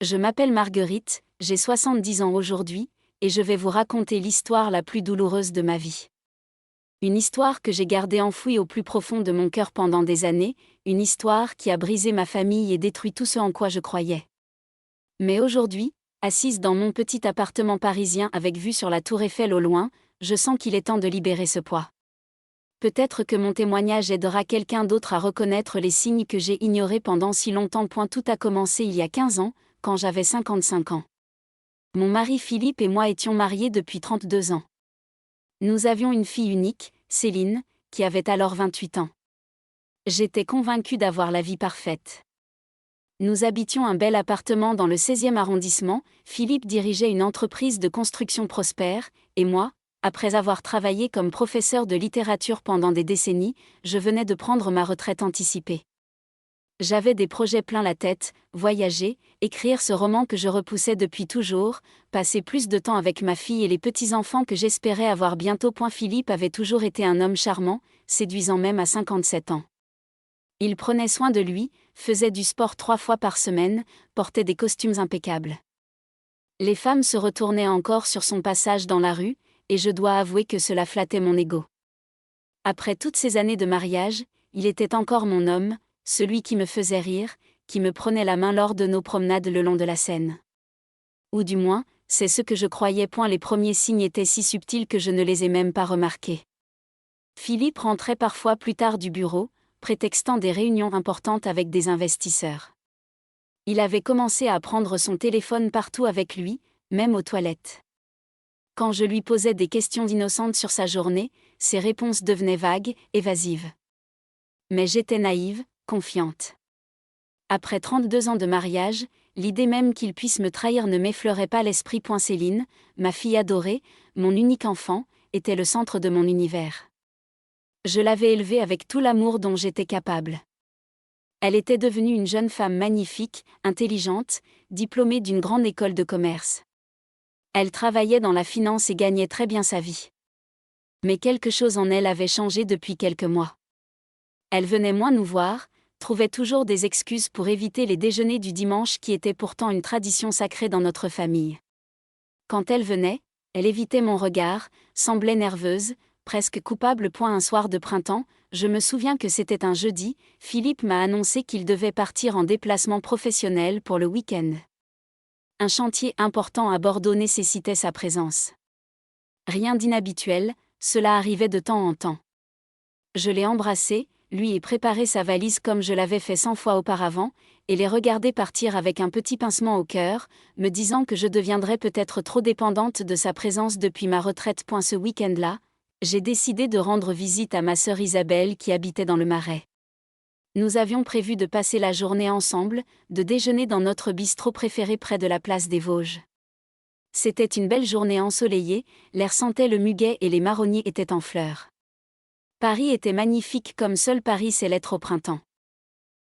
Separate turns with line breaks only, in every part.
Je m'appelle Marguerite, j'ai 70 ans aujourd'hui, et je vais vous raconter l'histoire la plus douloureuse de ma vie. Une histoire que j'ai gardée enfouie au plus profond de mon cœur pendant des années, une histoire qui a brisé ma famille et détruit tout ce en quoi je croyais. Mais aujourd'hui, assise dans mon petit appartement parisien avec vue sur la tour Eiffel au loin, je sens qu'il est temps de libérer ce poids. Peut-être que mon témoignage aidera quelqu'un d'autre à reconnaître les signes que j'ai ignorés pendant si longtemps. Tout a commencé il y a 15 ans, quand j'avais 55 ans. Mon mari Philippe et moi étions mariés depuis 32 ans. Nous avions une fille unique, Céline, qui avait alors 28 ans. J'étais convaincue d'avoir la vie parfaite. Nous habitions un bel appartement dans le 16e arrondissement, Philippe dirigeait une entreprise de construction prospère, et moi, après avoir travaillé comme professeur de littérature pendant des décennies, je venais de prendre ma retraite anticipée. J'avais des projets plein la tête, voyager, écrire ce roman que je repoussais depuis toujours, passer plus de temps avec ma fille et les petits-enfants que j'espérais avoir bientôt. Philippe avait toujours été un homme charmant, séduisant même à 57 ans. Il prenait soin de lui, faisait du sport 3 fois par semaine, portait des costumes impeccables. Les femmes se retournaient encore sur son passage dans la rue, et je dois avouer que cela flattait mon ego. Après toutes ces années de mariage, il était encore mon homme, celui qui me faisait rire, qui me prenait la main lors de nos promenades le long de la Seine. Ou du moins, c'est ce que je croyais. Les premiers signes étaient si subtils que je ne les ai même pas remarqués. Philippe rentrait parfois plus tard du bureau, prétextant des réunions importantes avec des investisseurs. Il avait commencé à prendre son téléphone partout avec lui, même aux toilettes. Quand je lui posais des questions innocentes sur sa journée, ses réponses devenaient vagues, évasives. Mais j'étais naïve, confiante. Après 32 ans de mariage, l'idée même qu'il puisse me trahir ne m'effleurait pas l'esprit. Céline, ma fille adorée, mon unique enfant, était le centre de mon univers. Je l'avais élevée avec tout l'amour dont j'étais capable. Elle était devenue une jeune femme magnifique, intelligente, diplômée d'une grande école de commerce. Elle travaillait dans la finance et gagnait très bien sa vie. Mais quelque chose en elle avait changé depuis quelques mois. Elle venait moins nous voir, trouvait toujours des excuses pour éviter les déjeuners du dimanche qui étaient pourtant une tradition sacrée dans notre famille. Quand elle venait, elle évitait mon regard, semblait nerveuse, presque coupable. Un soir de printemps, je me souviens que c'était un jeudi, Philippe m'a annoncé qu'il devait partir en déplacement professionnel pour le week-end. Un chantier important à Bordeaux nécessitait sa présence. Rien d'inhabituel, cela arrivait de temps en temps. Je l'ai embrassé, lui ai préparé sa valise comme je l'avais fait 100 fois auparavant, et l'ai regardé partir avec un petit pincement au cœur, me disant que je deviendrais peut-être trop dépendante de sa présence depuis ma retraite. Ce week-end-là, j'ai décidé de rendre visite à ma sœur Isabelle qui habitait dans le Marais. Nous avions prévu de passer la journée ensemble, de déjeuner dans notre bistrot préféré près de la place des Vosges. C'était une belle journée ensoleillée, l'air sentait le muguet et les marronniers étaient en fleurs. Paris était magnifique comme seul Paris sait l'être au printemps.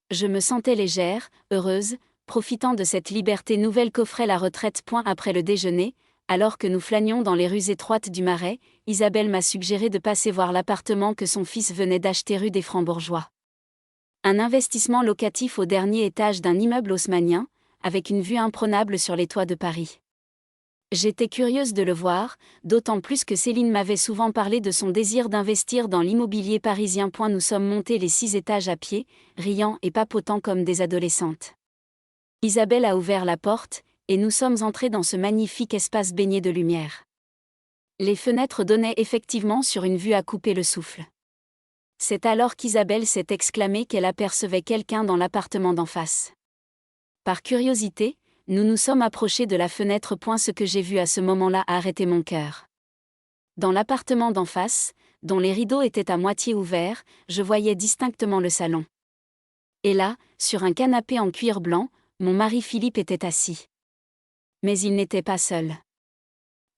Je me sentais légère, heureuse, profitant de cette liberté nouvelle qu'offrait la retraite. Après le déjeuner, alors que nous flânions dans les rues étroites du Marais, Isabelle m'a suggéré de passer voir l'appartement que son fils venait d'acheter rue des Francs-Bourgeois. Un investissement locatif au dernier étage d'un immeuble haussmannien, avec une vue imprenable sur les toits de Paris. J'étais curieuse de le voir, d'autant plus que Céline m'avait souvent parlé de son désir d'investir dans l'immobilier parisien. Nous sommes montés les 6 étages à pied, riant et papotant comme des adolescentes. Isabelle a ouvert la porte, et nous sommes entrés dans ce magnifique espace baigné de lumière. Les fenêtres donnaient effectivement sur une vue à couper le souffle. C'est alors qu'Isabelle s'est exclamée qu'elle apercevait quelqu'un dans l'appartement d'en face. Par curiosité, nous nous sommes approchés de la fenêtre. Ce que j'ai vu à ce moment-là a arrêté mon cœur. Dans l'appartement d'en face, dont les rideaux étaient à moitié ouverts, je voyais distinctement le salon. Et là, sur un canapé en cuir blanc, mon mari Philippe était assis. Mais il n'était pas seul.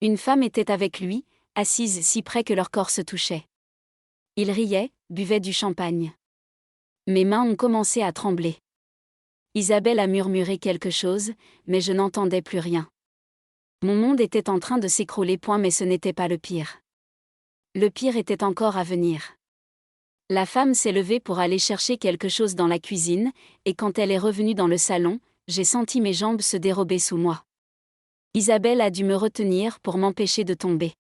Une femme était avec lui, assise si près que leurs corps se touchaient. Ils riaient, buvaient du champagne. Mes mains ont commencé à trembler. Isabelle a murmuré quelque chose, mais je n'entendais plus rien. Mon monde était en train de s'écrouler. Mais ce n'était pas le pire. Le pire était encore à venir. La femme s'est levée pour aller chercher quelque chose dans la cuisine, et quand elle est revenue dans le salon, j'ai senti mes jambes se dérober sous moi. Isabelle a dû me retenir pour m'empêcher de tomber.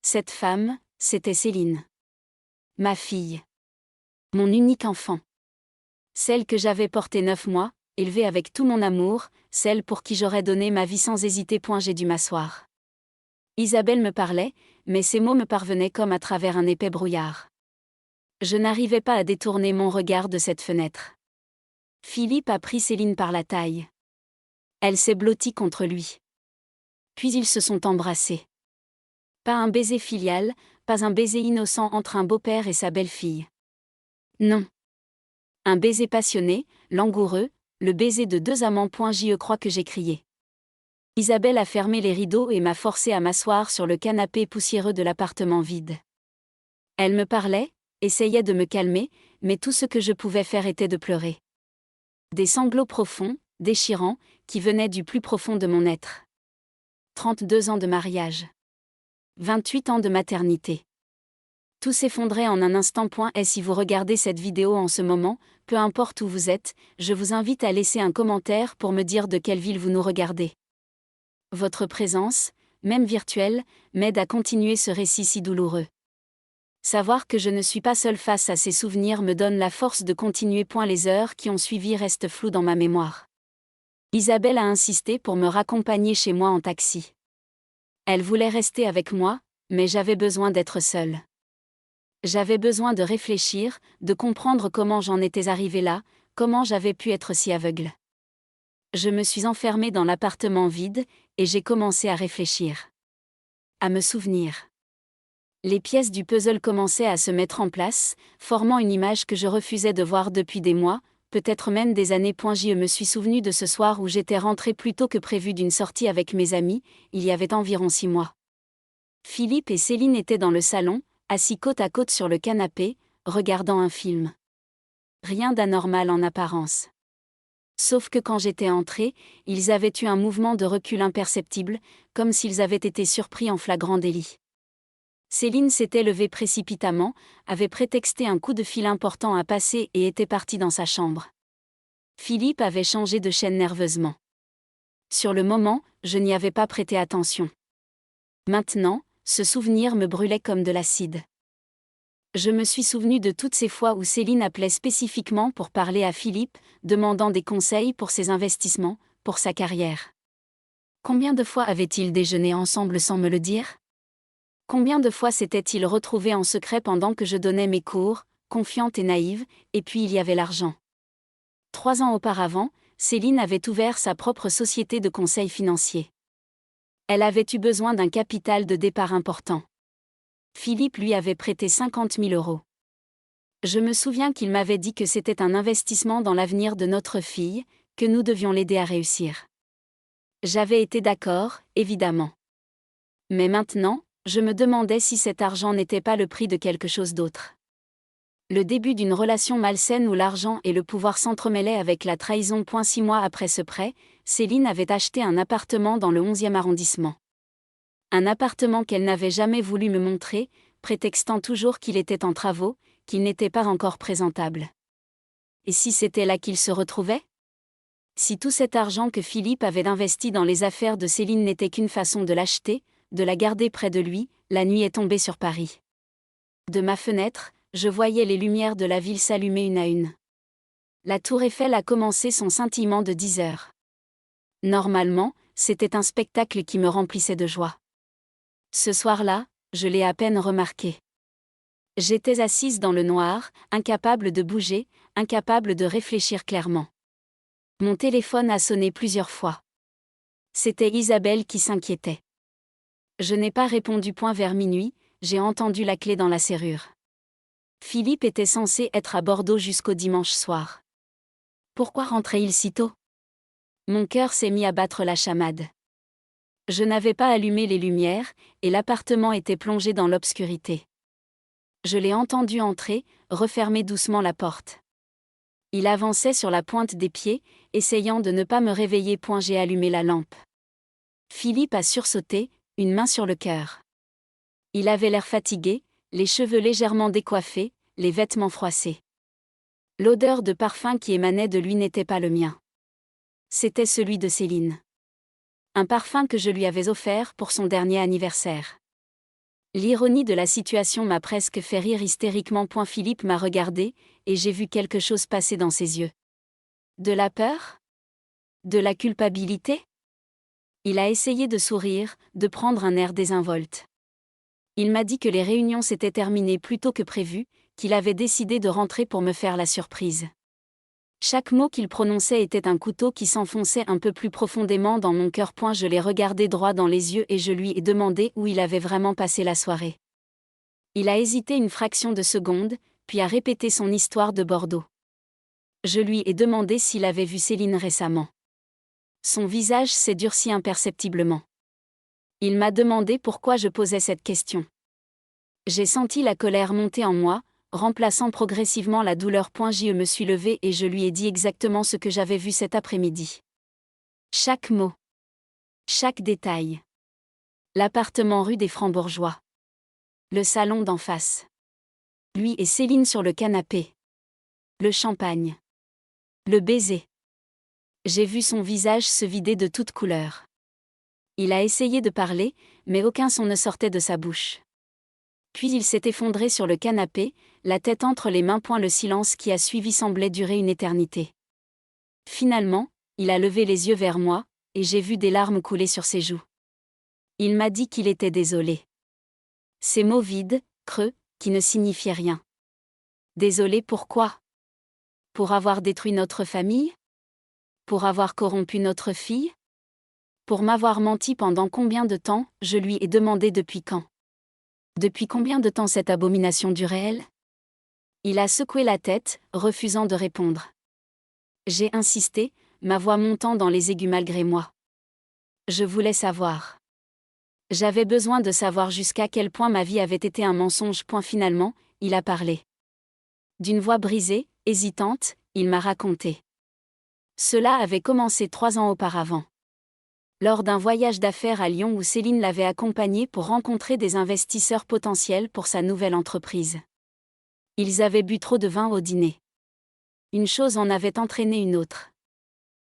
Cette femme, c'était Céline. Ma fille. Mon unique enfant. Celle que j'avais portée 9 mois, élevée avec tout mon amour, celle pour qui j'aurais donné ma vie sans hésiter. J'ai dû m'asseoir. Isabelle me parlait, mais ses mots me parvenaient comme à travers un épais brouillard. Je n'arrivais pas à détourner mon regard de cette fenêtre. Philippe a pris Céline par la taille. Elle s'est blottie contre lui. Puis ils se sont embrassés. Pas un baiser filial, pas un baiser innocent entre un beau-père et sa belle-fille. Non. Un baiser passionné, langoureux, le baiser de 2 amants. Je crois que j'ai crié. Isabelle a fermé les rideaux et m'a forcé à m'asseoir sur le canapé poussiéreux de l'appartement vide. Elle me parlait, essayait de me calmer, mais tout ce que je pouvais faire était de pleurer. Des sanglots profonds, déchirants, qui venaient du plus profond de mon être. 32 ans de mariage. 28 ans de maternité. Tout s'effondrait en un instant. Et si vous regardez cette vidéo en ce moment, peu importe où vous êtes, je vous invite à laisser un commentaire pour me dire de quelle ville vous nous regardez. Votre présence, même virtuelle, m'aide à continuer ce récit si douloureux. Savoir que je ne suis pas seule face à ces souvenirs me donne la force de continuer. Les heures qui ont suivi restent floues dans ma mémoire. Isabelle a insisté pour me raccompagner chez moi en taxi. Elle voulait rester avec moi, mais j'avais besoin d'être seule. J'avais besoin de réfléchir, de comprendre comment j'en étais arrivée là, comment j'avais pu être si aveugle. Je me suis enfermée dans l'appartement vide, et j'ai commencé à réfléchir. À me souvenir. Les pièces du puzzle commençaient à se mettre en place, formant une image que je refusais de voir depuis des mois, peut-être même des années. Je me suis souvenu de ce soir où j'étais rentrée plus tôt que prévu d'une sortie avec mes amis, il y avait environ 6 mois. Philippe et Céline étaient dans le salon, assis côte à côte sur le canapé, regardant un film. Rien d'anormal en apparence. Sauf que quand j'étais entrée, ils avaient eu un mouvement de recul imperceptible, comme s'ils avaient été surpris en flagrant délit. Céline s'était levée précipitamment, avait prétexté un coup de fil important à passer et était partie dans sa chambre. Philippe avait changé de chaîne nerveusement. Sur le moment, je n'y avais pas prêté attention. Maintenant, ce souvenir me brûlait comme de l'acide. Je me suis souvenu de toutes ces fois où Céline appelait spécifiquement pour parler à Philippe, demandant des conseils pour ses investissements, pour sa carrière. Combien de fois avaient-ils déjeuné ensemble sans me le dire ? Combien de fois s'étaient-ils retrouvés en secret pendant que je donnais mes cours, confiante et naïve, et puis il y avait l'argent. 3 ans auparavant, Céline avait ouvert sa propre société de conseil financier. Elle avait eu besoin d'un capital de départ important. Philippe lui avait prêté 50 000 €. Je me souviens qu'il m'avait dit que c'était un investissement dans l'avenir de notre fille, que nous devions l'aider à réussir. J'avais été d'accord, évidemment. Mais maintenant, je me demandais si cet argent n'était pas le prix de quelque chose d'autre. Le début d'une relation malsaine où l'argent et le pouvoir s'entremêlaient avec la trahison. 6 mois après ce prêt, Céline avait acheté un appartement dans le 11e arrondissement. Un appartement qu'elle n'avait jamais voulu me montrer, prétextant toujours qu'il était en travaux, qu'il n'était pas encore présentable. Et si c'était là qu'il se retrouvait ? Si tout cet argent que Philippe avait investi dans les affaires de Céline n'était qu'une façon de l'acheter, de la garder près de lui, la nuit est tombée sur Paris. De ma fenêtre, je voyais les lumières de la ville s'allumer une à une. La tour Eiffel a commencé son scintillement de 10 heures. Normalement, c'était un spectacle qui me remplissait de joie. Ce soir-là, je l'ai à peine remarqué. J'étais assise dans le noir, incapable de bouger, incapable de réfléchir clairement. Mon téléphone a sonné plusieurs fois. C'était Isabelle qui s'inquiétait. Je n'ai pas répondu. Vers minuit, j'ai entendu la clé dans la serrure. Philippe était censé être à Bordeaux jusqu'au dimanche soir. Pourquoi rentrait-il si tôt ? Mon cœur s'est mis à battre la chamade. Je n'avais pas allumé les lumières, et l'appartement était plongé dans l'obscurité. Je l'ai entendu entrer, refermer doucement la porte. Il avançait sur la pointe des pieds, essayant de ne pas me réveiller. J'ai allumé la lampe. Philippe a sursauté, une main sur le cœur. Il avait l'air fatigué, les cheveux légèrement décoiffés, les vêtements froissés. L'odeur de parfum qui émanait de lui n'était pas le mien. C'était celui de Céline. Un parfum que je lui avais offert pour son dernier anniversaire. L'ironie de la situation m'a presque fait rire hystériquement. Philippe m'a regardé, et j'ai vu quelque chose passer dans ses yeux. De la peur? De la culpabilité? Il a essayé de sourire, de prendre un air désinvolte. Il m'a dit que les réunions s'étaient terminées plus tôt que prévu, qu'il avait décidé de rentrer pour me faire la surprise. Chaque mot qu'il prononçait était un couteau qui s'enfonçait un peu plus profondément dans mon cœur. Je l'ai regardé droit dans les yeux et je lui ai demandé où il avait vraiment passé la soirée. Il a hésité une fraction de seconde, puis a répété son histoire de Bordeaux. Je lui ai demandé s'il avait vu Céline récemment. Son visage s'est durci imperceptiblement. Il m'a demandé pourquoi je posais cette question. J'ai senti la colère monter en moi, remplaçant progressivement la douleur. Je me suis levée et je lui ai dit exactement ce que j'avais vu cet après-midi. Chaque mot. Chaque détail. L'appartement rue des Francs-Bourgeois. Le salon d'en face. Lui et Céline sur le canapé. Le champagne. Le baiser. J'ai vu son visage se vider de toute couleur. Il a essayé de parler, mais aucun son ne sortait de sa bouche. Puis il s'est effondré sur le canapé, la tête entre les mains. Le silence qui a suivi semblait durer une éternité. Finalement, il a levé les yeux vers moi, et j'ai vu des larmes couler sur ses joues. Il m'a dit qu'il était désolé. Ces mots vides, creux, qui ne signifiaient rien. Désolé pourquoi? Pour avoir détruit notre famille? Pour avoir corrompu notre fille? Pour m'avoir menti pendant combien de temps? Je lui ai demandé depuis quand. Depuis combien de temps cette abomination du réel? Il a secoué la tête, refusant de répondre. J'ai insisté, ma voix montant dans les aigus malgré moi. Je voulais savoir. J'avais besoin de savoir jusqu'à quel point ma vie avait été un mensonge. Finalement, il a parlé. D'une voix brisée, hésitante, il m'a raconté. Cela avait commencé 3 ans auparavant. Lors d'un voyage d'affaires à Lyon où Céline l'avait accompagné pour rencontrer des investisseurs potentiels pour sa nouvelle entreprise. Ils avaient bu trop de vin au dîner. Une chose en avait entraîné une autre.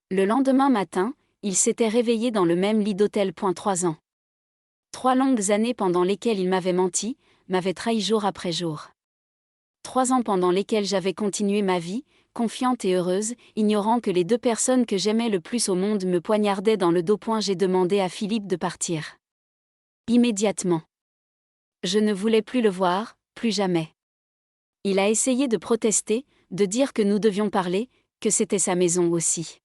Le lendemain matin, il s'était réveillé dans le même lit d'hôtel. 3 ans. 3 longues années pendant lesquelles il m'avait menti, m'avait trahi jour après jour. 3 ans pendant lesquels j'avais continué ma vie, confiante et heureuse, ignorant que les 2 personnes que j'aimais le plus au monde me poignardaient dans le dos. J'ai demandé à Philippe de partir. Immédiatement. Je ne voulais plus le voir, plus jamais. Il a essayé de protester, de dire que nous devions parler, que c'était sa maison aussi.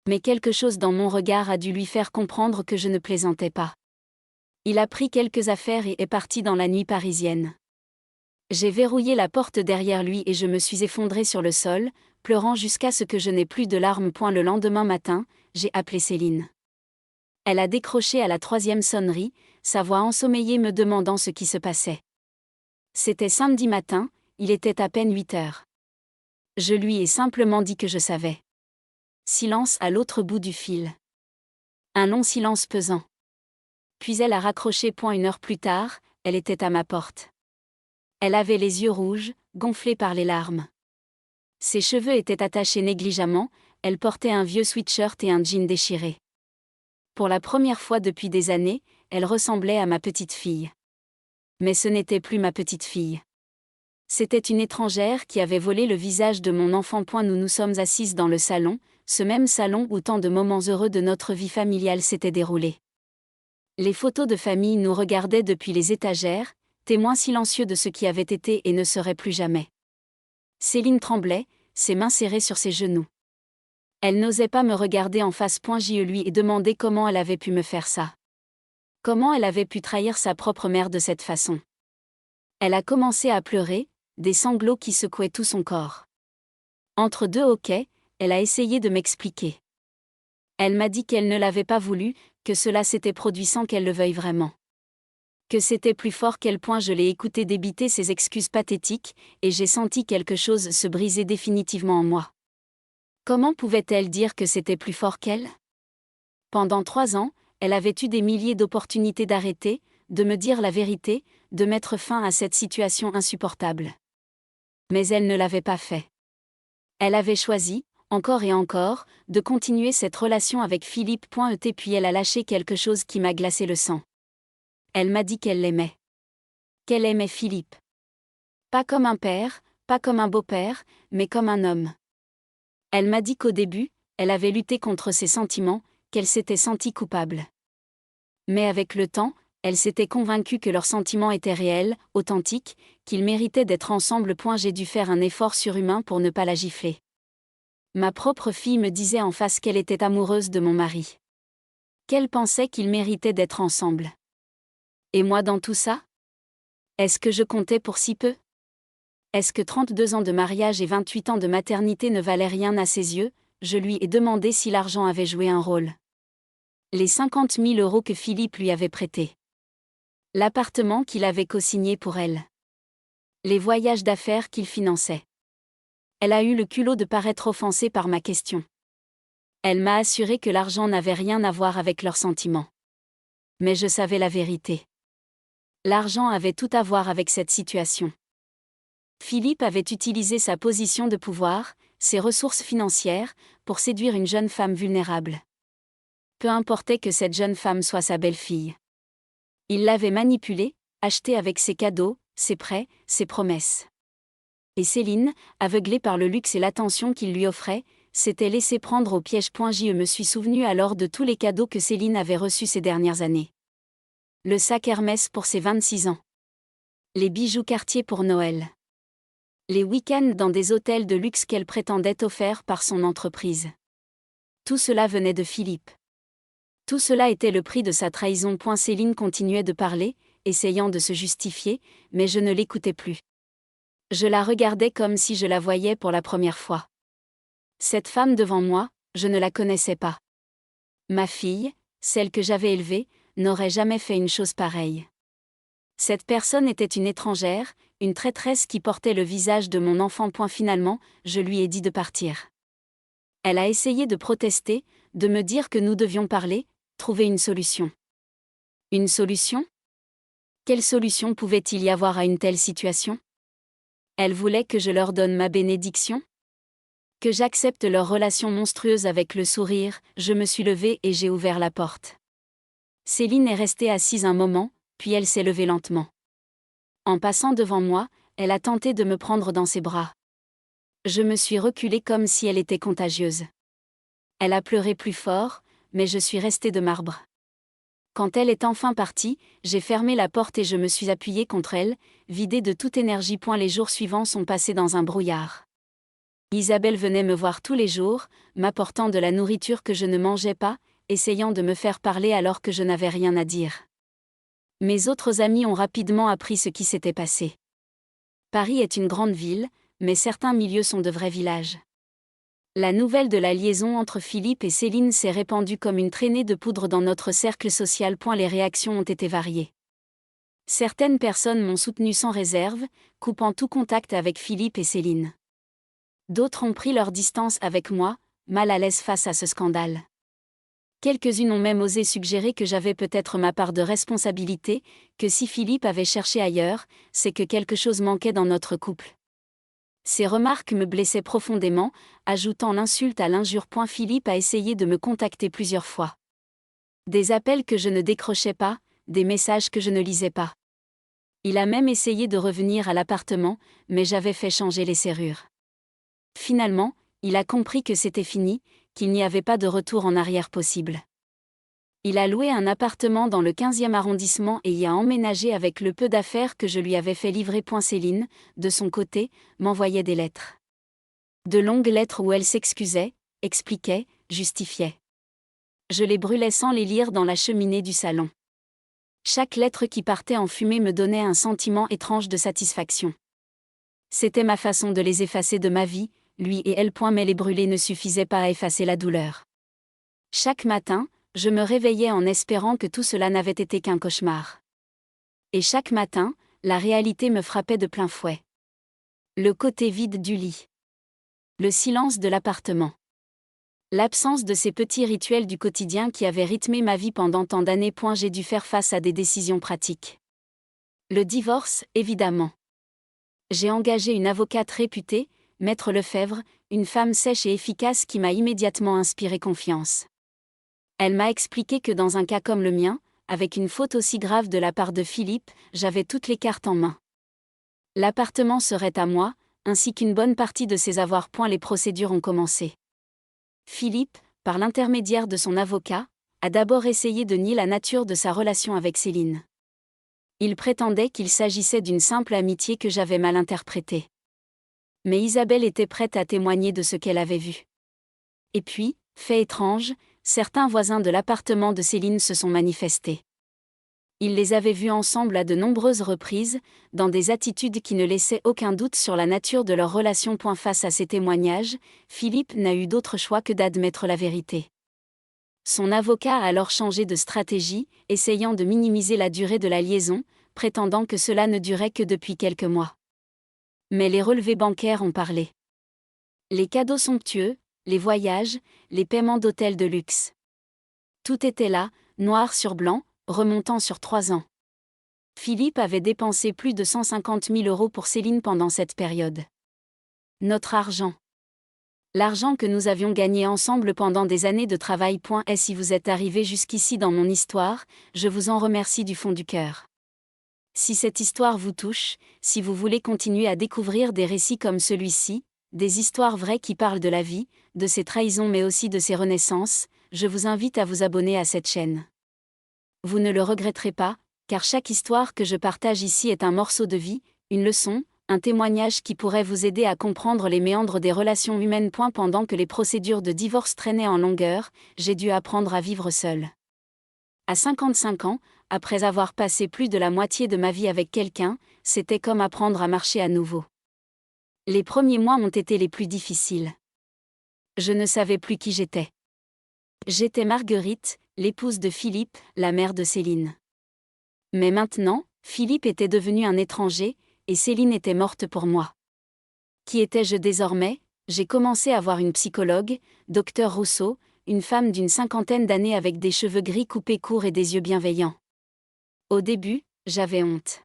Mais quelque chose dans mon regard a dû lui faire comprendre que je ne plaisantais pas. Il a pris quelques affaires et est parti dans la nuit parisienne. J'ai verrouillé la porte derrière lui et je me suis effondrée sur le sol, pleurant jusqu'à ce que je n'ai plus de larmes. Le lendemain matin, j'ai appelé Céline. Elle a décroché à la 3e sonnerie, sa voix ensommeillée me demandant ce qui se passait. C'était samedi matin, il était à peine 8 heures. Je lui ai simplement dit que je savais. Silence à l'autre bout du fil. Un long silence pesant. Puis elle a raccroché. 1 heure plus tard, elle était à ma porte. Elle avait les yeux rouges, gonflés par les larmes. Ses cheveux étaient attachés négligemment, elle portait un vieux sweatshirt et un jean déchiré. Pour la première fois depuis des années, elle ressemblait à ma petite fille. Mais ce n'était plus ma petite fille. C'était une étrangère qui avait volé le visage de mon enfant. Nous nous sommes assises dans le salon, ce même salon où tant de moments heureux de notre vie familiale s'étaient déroulés. Les photos de famille nous regardaient depuis les étagères, témoins silencieux de ce qui avait été et ne serait plus jamais. Céline tremblait, ses mains serrées sur ses genoux. Elle n'osait pas me regarder en face. Je lui ai demandé comment elle avait pu me faire ça. Comment elle avait pu trahir sa propre mère de cette façon. Elle a commencé à pleurer, des sanglots qui secouaient tout son corps. Entre 2 hoquets, elle a essayé de m'expliquer. Elle m'a dit qu'elle ne l'avait pas voulu, que cela s'était produit sans qu'elle le veuille vraiment. Que c'était plus fort qu'elle. Je l'ai écouté débiter ses excuses pathétiques, et j'ai senti quelque chose se briser définitivement en moi. Comment pouvait-elle dire que c'était plus fort qu'elle? Pendant 3 ans, elle avait eu des milliers d'opportunités d'arrêter, de me dire la vérité, de mettre fin à cette situation insupportable. Mais elle ne l'avait pas fait. Elle avait choisi, encore et encore, de continuer cette relation avec Philippe. Puis elle a lâché quelque chose qui m'a glacé le sang. Elle m'a dit qu'elle l'aimait. Qu'elle aimait Philippe. Pas comme un père, pas comme un beau-père, mais comme un homme. Elle m'a dit qu'au début, elle avait lutté contre ses sentiments, qu'elle s'était sentie coupable. Mais avec le temps, elle s'était convaincue que leurs sentiments étaient réels, authentiques, qu'ils méritaient d'être ensemble. J'ai dû faire un effort surhumain pour ne pas la gifler. Ma propre fille me disait en face qu'elle était amoureuse de mon mari. Qu'elle pensait qu'ils méritaient d'être ensemble. Et moi dans tout ça? Est-ce que je comptais pour si peu? Est-ce que 32 ans de mariage et 28 ans de maternité ne valaient rien à ses yeux? Je lui ai demandé si l'argent avait joué un rôle. Les 50 000 € que Philippe lui avait prêtés. L'appartement qu'il avait co-signé pour elle. Les voyages d'affaires qu'il finançait. Elle a eu le culot de paraître offensée par ma question. Elle m'a assuré que l'argent n'avait rien à voir avec leurs sentiments. Mais je savais la vérité. L'argent avait tout à voir avec cette situation. Philippe avait utilisé sa position de pouvoir, ses ressources financières, pour séduire une jeune femme vulnérable. Peu importait que cette jeune femme soit sa belle-fille. Il l'avait manipulée, achetée avec ses cadeaux, ses prêts, ses promesses. Et Céline, aveuglée par le luxe et l'attention qu'il lui offrait, s'était laissée prendre au piège. Je me suis souvenu alors de tous les cadeaux que Céline avait reçus ces dernières années. Le sac Hermès pour ses 26 ans. Les bijoux Cartier pour Noël. Les week-ends dans des hôtels de luxe qu'elle prétendait offerts par son entreprise. Tout cela venait de Philippe. Tout cela était le prix de sa trahison. Céline continuait de parler, essayant de se justifier, mais je ne l'écoutais plus. Je la regardais comme si je la voyais pour la première fois. Cette femme devant moi, je ne la connaissais pas. Ma fille, celle que j'avais élevée, n'aurait jamais fait une chose pareille. Cette personne était une étrangère, une traîtresse qui portait le visage de mon enfant. Finalement, je lui ai dit de partir. Elle a essayé de protester, de me dire que nous devions parler, trouver une solution. Une solution? Quelle solution pouvait-il y avoir à une telle situation? Elle voulait que je leur donne ma bénédiction? Que j'accepte leur relation monstrueuse avec le sourire. Je me suis levée et j'ai ouvert la porte. Céline est restée assise un moment, puis elle s'est levée lentement. En passant devant moi, elle a tenté de me prendre dans ses bras. Je me suis reculée comme si elle était contagieuse. Elle a pleuré plus fort, mais je suis restée de marbre. Quand elle est enfin partie, j'ai fermé la porte et je me suis appuyée contre elle, vidée de toute énergie. Les jours suivants sont passés dans un brouillard. Isabelle venait me voir tous les jours, m'apportant de la nourriture que je ne mangeais pas, essayant de me faire parler alors que je n'avais rien à dire. Mes autres amis ont rapidement appris ce qui s'était passé. Paris est une grande ville, mais certains milieux sont de vrais villages. La nouvelle de la liaison entre Philippe et Céline s'est répandue comme une traînée de poudre dans notre cercle social. Les réactions ont été variées. Certaines personnes m'ont soutenu sans réserve, coupant tout contact avec Philippe et Céline. D'autres ont pris leur distance avec moi, mal à l'aise face à ce scandale. Quelques-unes ont même osé suggérer que j'avais peut-être ma part de responsabilité, que si Philippe avait cherché ailleurs, c'est que quelque chose manquait dans notre couple. Ces remarques me blessaient profondément, ajoutant l'insulte à l'injure. Philippe a essayé de me contacter plusieurs fois. Des appels que je ne décrochais pas, des messages que je ne lisais pas. Il a même essayé de revenir à l'appartement, mais j'avais fait changer les serrures. Finalement, il a compris que c'était fini, qu'il n'y avait pas de retour en arrière possible. Il a loué un appartement dans le 15e arrondissement et y a emménagé avec le peu d'affaires que je lui avais fait livrer. Céline, de son côté, m'envoyait des lettres. De longues lettres où elle s'excusait, expliquait, justifiait. Je les brûlais sans les lire dans la cheminée du salon. Chaque lettre qui partait en fumée me donnait un sentiment étrange de satisfaction. C'était ma façon de les effacer de ma vie, lui et elle. Mais les brûler ne suffisait pas à effacer la douleur. Chaque matin, je me réveillais en espérant que tout cela n'avait été qu'un cauchemar. Et chaque matin, la réalité me frappait de plein fouet. Le côté vide du lit. Le silence de l'appartement. L'absence de ces petits rituels du quotidien qui avaient rythmé ma vie pendant tant d'années. J'ai dû faire face à des décisions pratiques. Le divorce, évidemment. J'ai engagé une avocate réputée, Maître Lefebvre, une femme sèche et efficace qui m'a immédiatement inspiré confiance. Elle m'a expliqué que dans un cas comme le mien, avec une faute aussi grave de la part de Philippe, j'avais toutes les cartes en main. L'appartement serait à moi, ainsi qu'une bonne partie de ses avoirs. Les procédures ont commencé. Philippe, par l'intermédiaire de son avocat, a d'abord essayé de nier la nature de sa relation avec Céline. Il prétendait qu'il s'agissait d'une simple amitié que j'avais mal interprétée. Mais Isabelle était prête à témoigner de ce qu'elle avait vu. Et puis, fait étrange, certains voisins de l'appartement de Céline se sont manifestés. Ils les avaient vus ensemble à de nombreuses reprises, dans des attitudes qui ne laissaient aucun doute sur la nature de leur relation. Face à ces témoignages, Philippe n'a eu d'autre choix que d'admettre la vérité. Son avocat a alors changé de stratégie, essayant de minimiser la durée de la liaison, prétendant que cela ne durait que depuis quelques mois. Mais les relevés bancaires ont parlé. Les cadeaux somptueux, les voyages, les paiements d'hôtels de luxe. Tout était là, noir sur blanc, remontant sur 3 ans. Philippe avait dépensé plus de 150 000 € pour Céline pendant cette période. Notre argent. L'argent que nous avions gagné ensemble pendant des années de travail. Et si vous êtes arrivé jusqu'ici dans mon histoire, je vous en remercie du fond du cœur. Si cette histoire vous touche, si vous voulez continuer à découvrir des récits comme celui-ci, des histoires vraies qui parlent de la vie, de ses trahisons mais aussi de ses renaissances, je vous invite à vous abonner à cette chaîne. Vous ne le regretterez pas, car chaque histoire que je partage ici est un morceau de vie, une leçon, un témoignage qui pourrait vous aider à comprendre les méandres des relations humaines. Pendant que les procédures de divorce traînaient en longueur, j'ai dû apprendre à vivre seule. À 55 ans, après avoir passé plus de la moitié de ma vie avec quelqu'un, c'était comme apprendre à marcher à nouveau. Les premiers mois ont été les plus difficiles. Je ne savais plus qui j'étais. J'étais Marguerite, l'épouse de Philippe, la mère de Céline. Mais maintenant, Philippe était devenu un étranger, et Céline était morte pour moi. Qui étais-je désormais? J'ai commencé à voir une psychologue, Dr Rousseau, une femme d'une 50aine d'années avec des cheveux gris coupés courts et des yeux bienveillants. Au début, j'avais honte.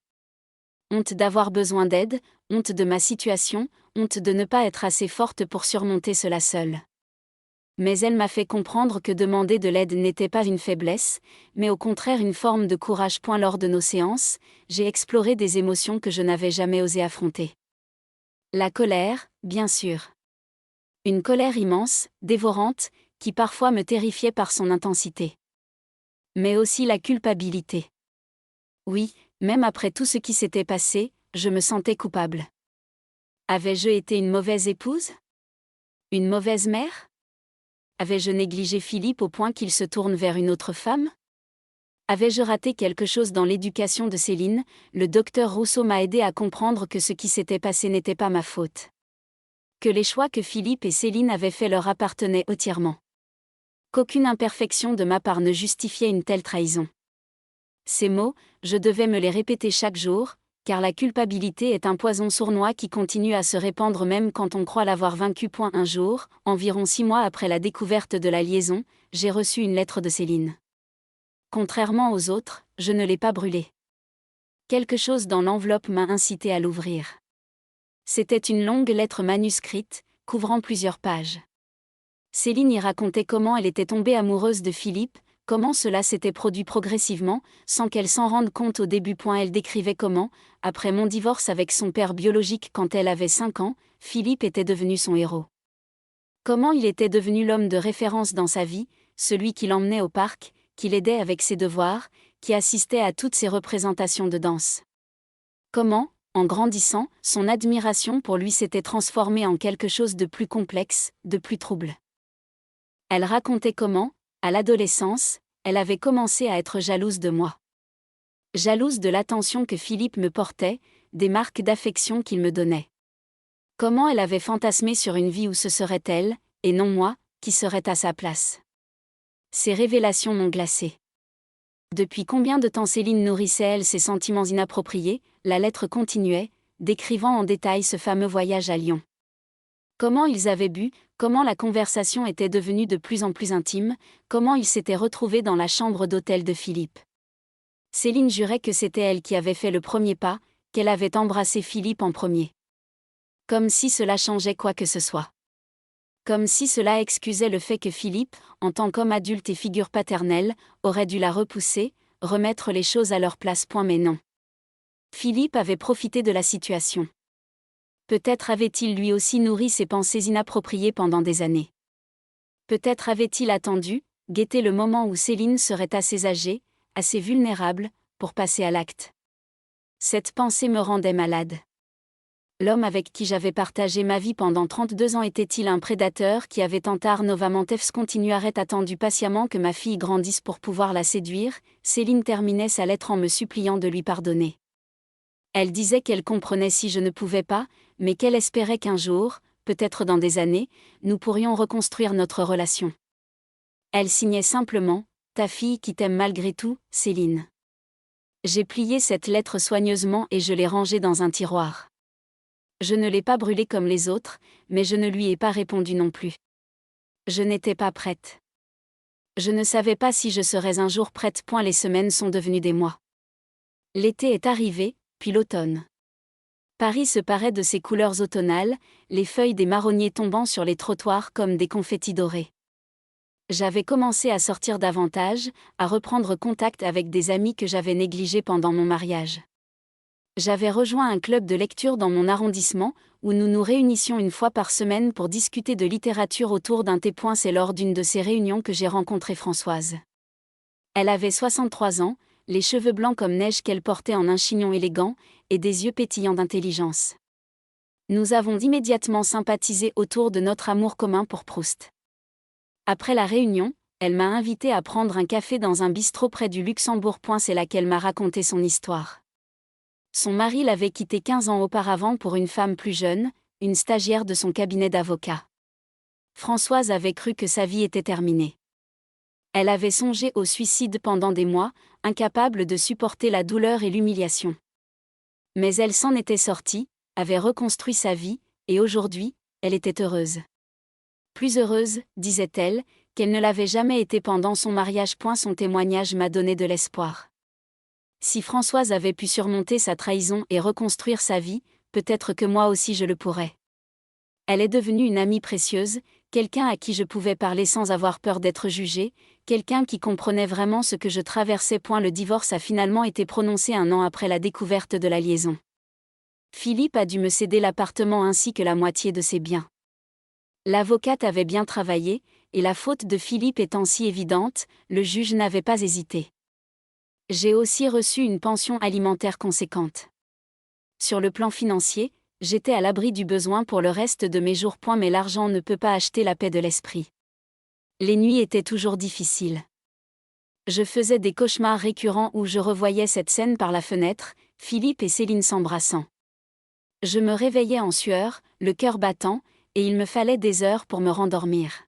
Honte d'avoir besoin d'aide, honte de ma situation, honte de ne pas être assez forte pour surmonter cela seule. Mais elle m'a fait comprendre que demander de l'aide n'était pas une faiblesse, mais au contraire une forme de courage. Lors de nos séances, j'ai exploré des émotions que je n'avais jamais osé affronter. La colère, bien sûr. Une colère immense, dévorante, qui parfois me terrifiait par son intensité. Mais aussi la culpabilité. Oui, même après tout ce qui s'était passé, je me sentais coupable. Avais-je été une mauvaise épouse? Une mauvaise mère? Avais-je négligé Philippe au point qu'il se tourne vers une autre femme? Avais-je raté quelque chose dans l'éducation de Céline? Le docteur Rousseau m'a aidé à comprendre que ce qui s'était passé n'était pas ma faute. Que les choix que Philippe et Céline avaient faits leur appartenaient entièrement. Qu'aucune imperfection de ma part ne justifiait une telle trahison. Ces mots, je devais me les répéter chaque jour, car la culpabilité est un poison sournois qui continue à se répandre même quand on croit l'avoir vaincu. Un jour, environ 6 mois après la découverte de la liaison, j'ai reçu une lettre de Céline. Contrairement aux autres, je ne l'ai pas brûlée. Quelque chose dans l'enveloppe m'a incité à l'ouvrir. C'était une longue lettre manuscrite, couvrant plusieurs pages. Céline y racontait comment elle était tombée amoureuse de Philippe, comment cela s'était produit progressivement, sans qu'elle s'en rende compte au début. Elle décrivait comment, après mon divorce avec son père biologique quand elle avait 5 ans, Philippe était devenu son héros. Comment il était devenu l'homme de référence dans sa vie, celui qui l'emmenait au parc, qui l'aidait avec ses devoirs, qui assistait à toutes ses représentations de danse. Comment, en grandissant, son admiration pour lui s'était transformée en quelque chose de plus complexe, de plus trouble. Elle racontait comment, à l'adolescence, elle avait commencé à être jalouse de moi. Jalouse de l'attention que Philippe me portait, des marques d'affection qu'il me donnait. Comment elle avait fantasmé sur une vie où ce serait elle, et non moi, qui serait à sa place. Ces révélations m'ont glacée. Depuis combien de temps Céline nourrissait-elle ses sentiments inappropriés? La lettre continuait, décrivant en détail ce fameux voyage à Lyon. Comment ils avaient bu, comment la conversation était devenue de plus en plus intime, comment ils s'étaient retrouvés dans la chambre d'hôtel de Philippe. Céline jurait que c'était elle qui avait fait le premier pas, qu'elle avait embrassé Philippe en premier. Comme si cela changeait quoi que ce soit. Comme si cela excusait le fait que Philippe, en tant qu'homme adulte et figure paternelle, aurait dû la repousser, remettre les choses à leur place. Mais non. Philippe avait profité de la situation. Peut-être avait-il lui aussi nourri ses pensées inappropriées pendant des années. Peut-être avait-il attendu, guetté le moment où Céline serait assez âgée, assez vulnérable, pour passer à l'acte. Cette pensée me rendait malade. L'homme avec qui j'avais partagé ma vie pendant 32 ans était-il un prédateur qui avait tant Novamantevs continuerait attendu patiemment que ma fille grandisse pour pouvoir la séduire. Céline terminait sa lettre en me suppliant de lui pardonner. Elle disait qu'elle comprenait si je ne pouvais pas, mais qu'elle espérait qu'un jour, peut-être dans des années, nous pourrions reconstruire notre relation. Elle signait simplement « Ta fille qui t'aime malgré tout, Céline ». J'ai plié cette lettre soigneusement et je l'ai rangée dans un tiroir. Je ne l'ai pas brûlée comme les autres, mais je ne lui ai pas répondu non plus. Je n'étais pas prête. Je ne savais pas si je serais un jour prête. Les semaines sont devenues des mois. L'été est arrivé, puis l'automne. Paris se parait de ses couleurs automnales, les feuilles des marronniers tombant sur les trottoirs comme des confettis dorés. J'avais commencé à sortir davantage, à reprendre contact avec des amis que j'avais négligés pendant mon mariage. J'avais rejoint un club de lecture dans mon arrondissement, où nous nous réunissions une fois par semaine pour discuter de littérature autour d'un thé. C'est lors d'une de ces réunions que j'ai rencontré Françoise. Elle avait 63 ans, les cheveux blancs comme neige qu'elle portait en un chignon élégant, et des yeux pétillants d'intelligence. Nous avons immédiatement sympathisé autour de notre amour commun pour Proust. Après la réunion, elle m'a invité à prendre un café dans un bistrot près du Luxembourg. C'est là qu'elle m'a raconté son histoire. Son mari l'avait quittée 15 ans auparavant pour une femme plus jeune, une stagiaire de son cabinet d'avocat. Françoise avait cru que sa vie était terminée. Elle avait songé au suicide pendant des mois, incapable de supporter la douleur et l'humiliation. Mais elle s'en était sortie, avait reconstruit sa vie, et aujourd'hui, elle était heureuse. Plus heureuse, disait-elle, qu'elle ne l'avait jamais été pendant son mariage. Son témoignage m'a donné de l'espoir. Si Françoise avait pu surmonter sa trahison et reconstruire sa vie, peut-être que moi aussi je le pourrais. Elle est devenue une amie précieuse, quelqu'un à qui je pouvais parler sans avoir peur d'être jugée, quelqu'un qui comprenait vraiment ce que je traversais. Le divorce a finalement été prononcé 1 an après la découverte de la liaison. Philippe a dû me céder l'appartement ainsi que la moitié de ses biens. L'avocate avait bien travaillé, et la faute de Philippe étant si évidente, le juge n'avait pas hésité. J'ai aussi reçu une pension alimentaire conséquente. Sur le plan financier, j'étais à l'abri du besoin pour le reste de mes jours. Mais l'argent ne peut pas acheter la paix de l'esprit. Les nuits étaient toujours difficiles. Je faisais des cauchemars récurrents où je revoyais cette scène par la fenêtre, Philippe et Céline s'embrassant. Je me réveillais en sueur, le cœur battant, et il me fallait des heures pour me rendormir.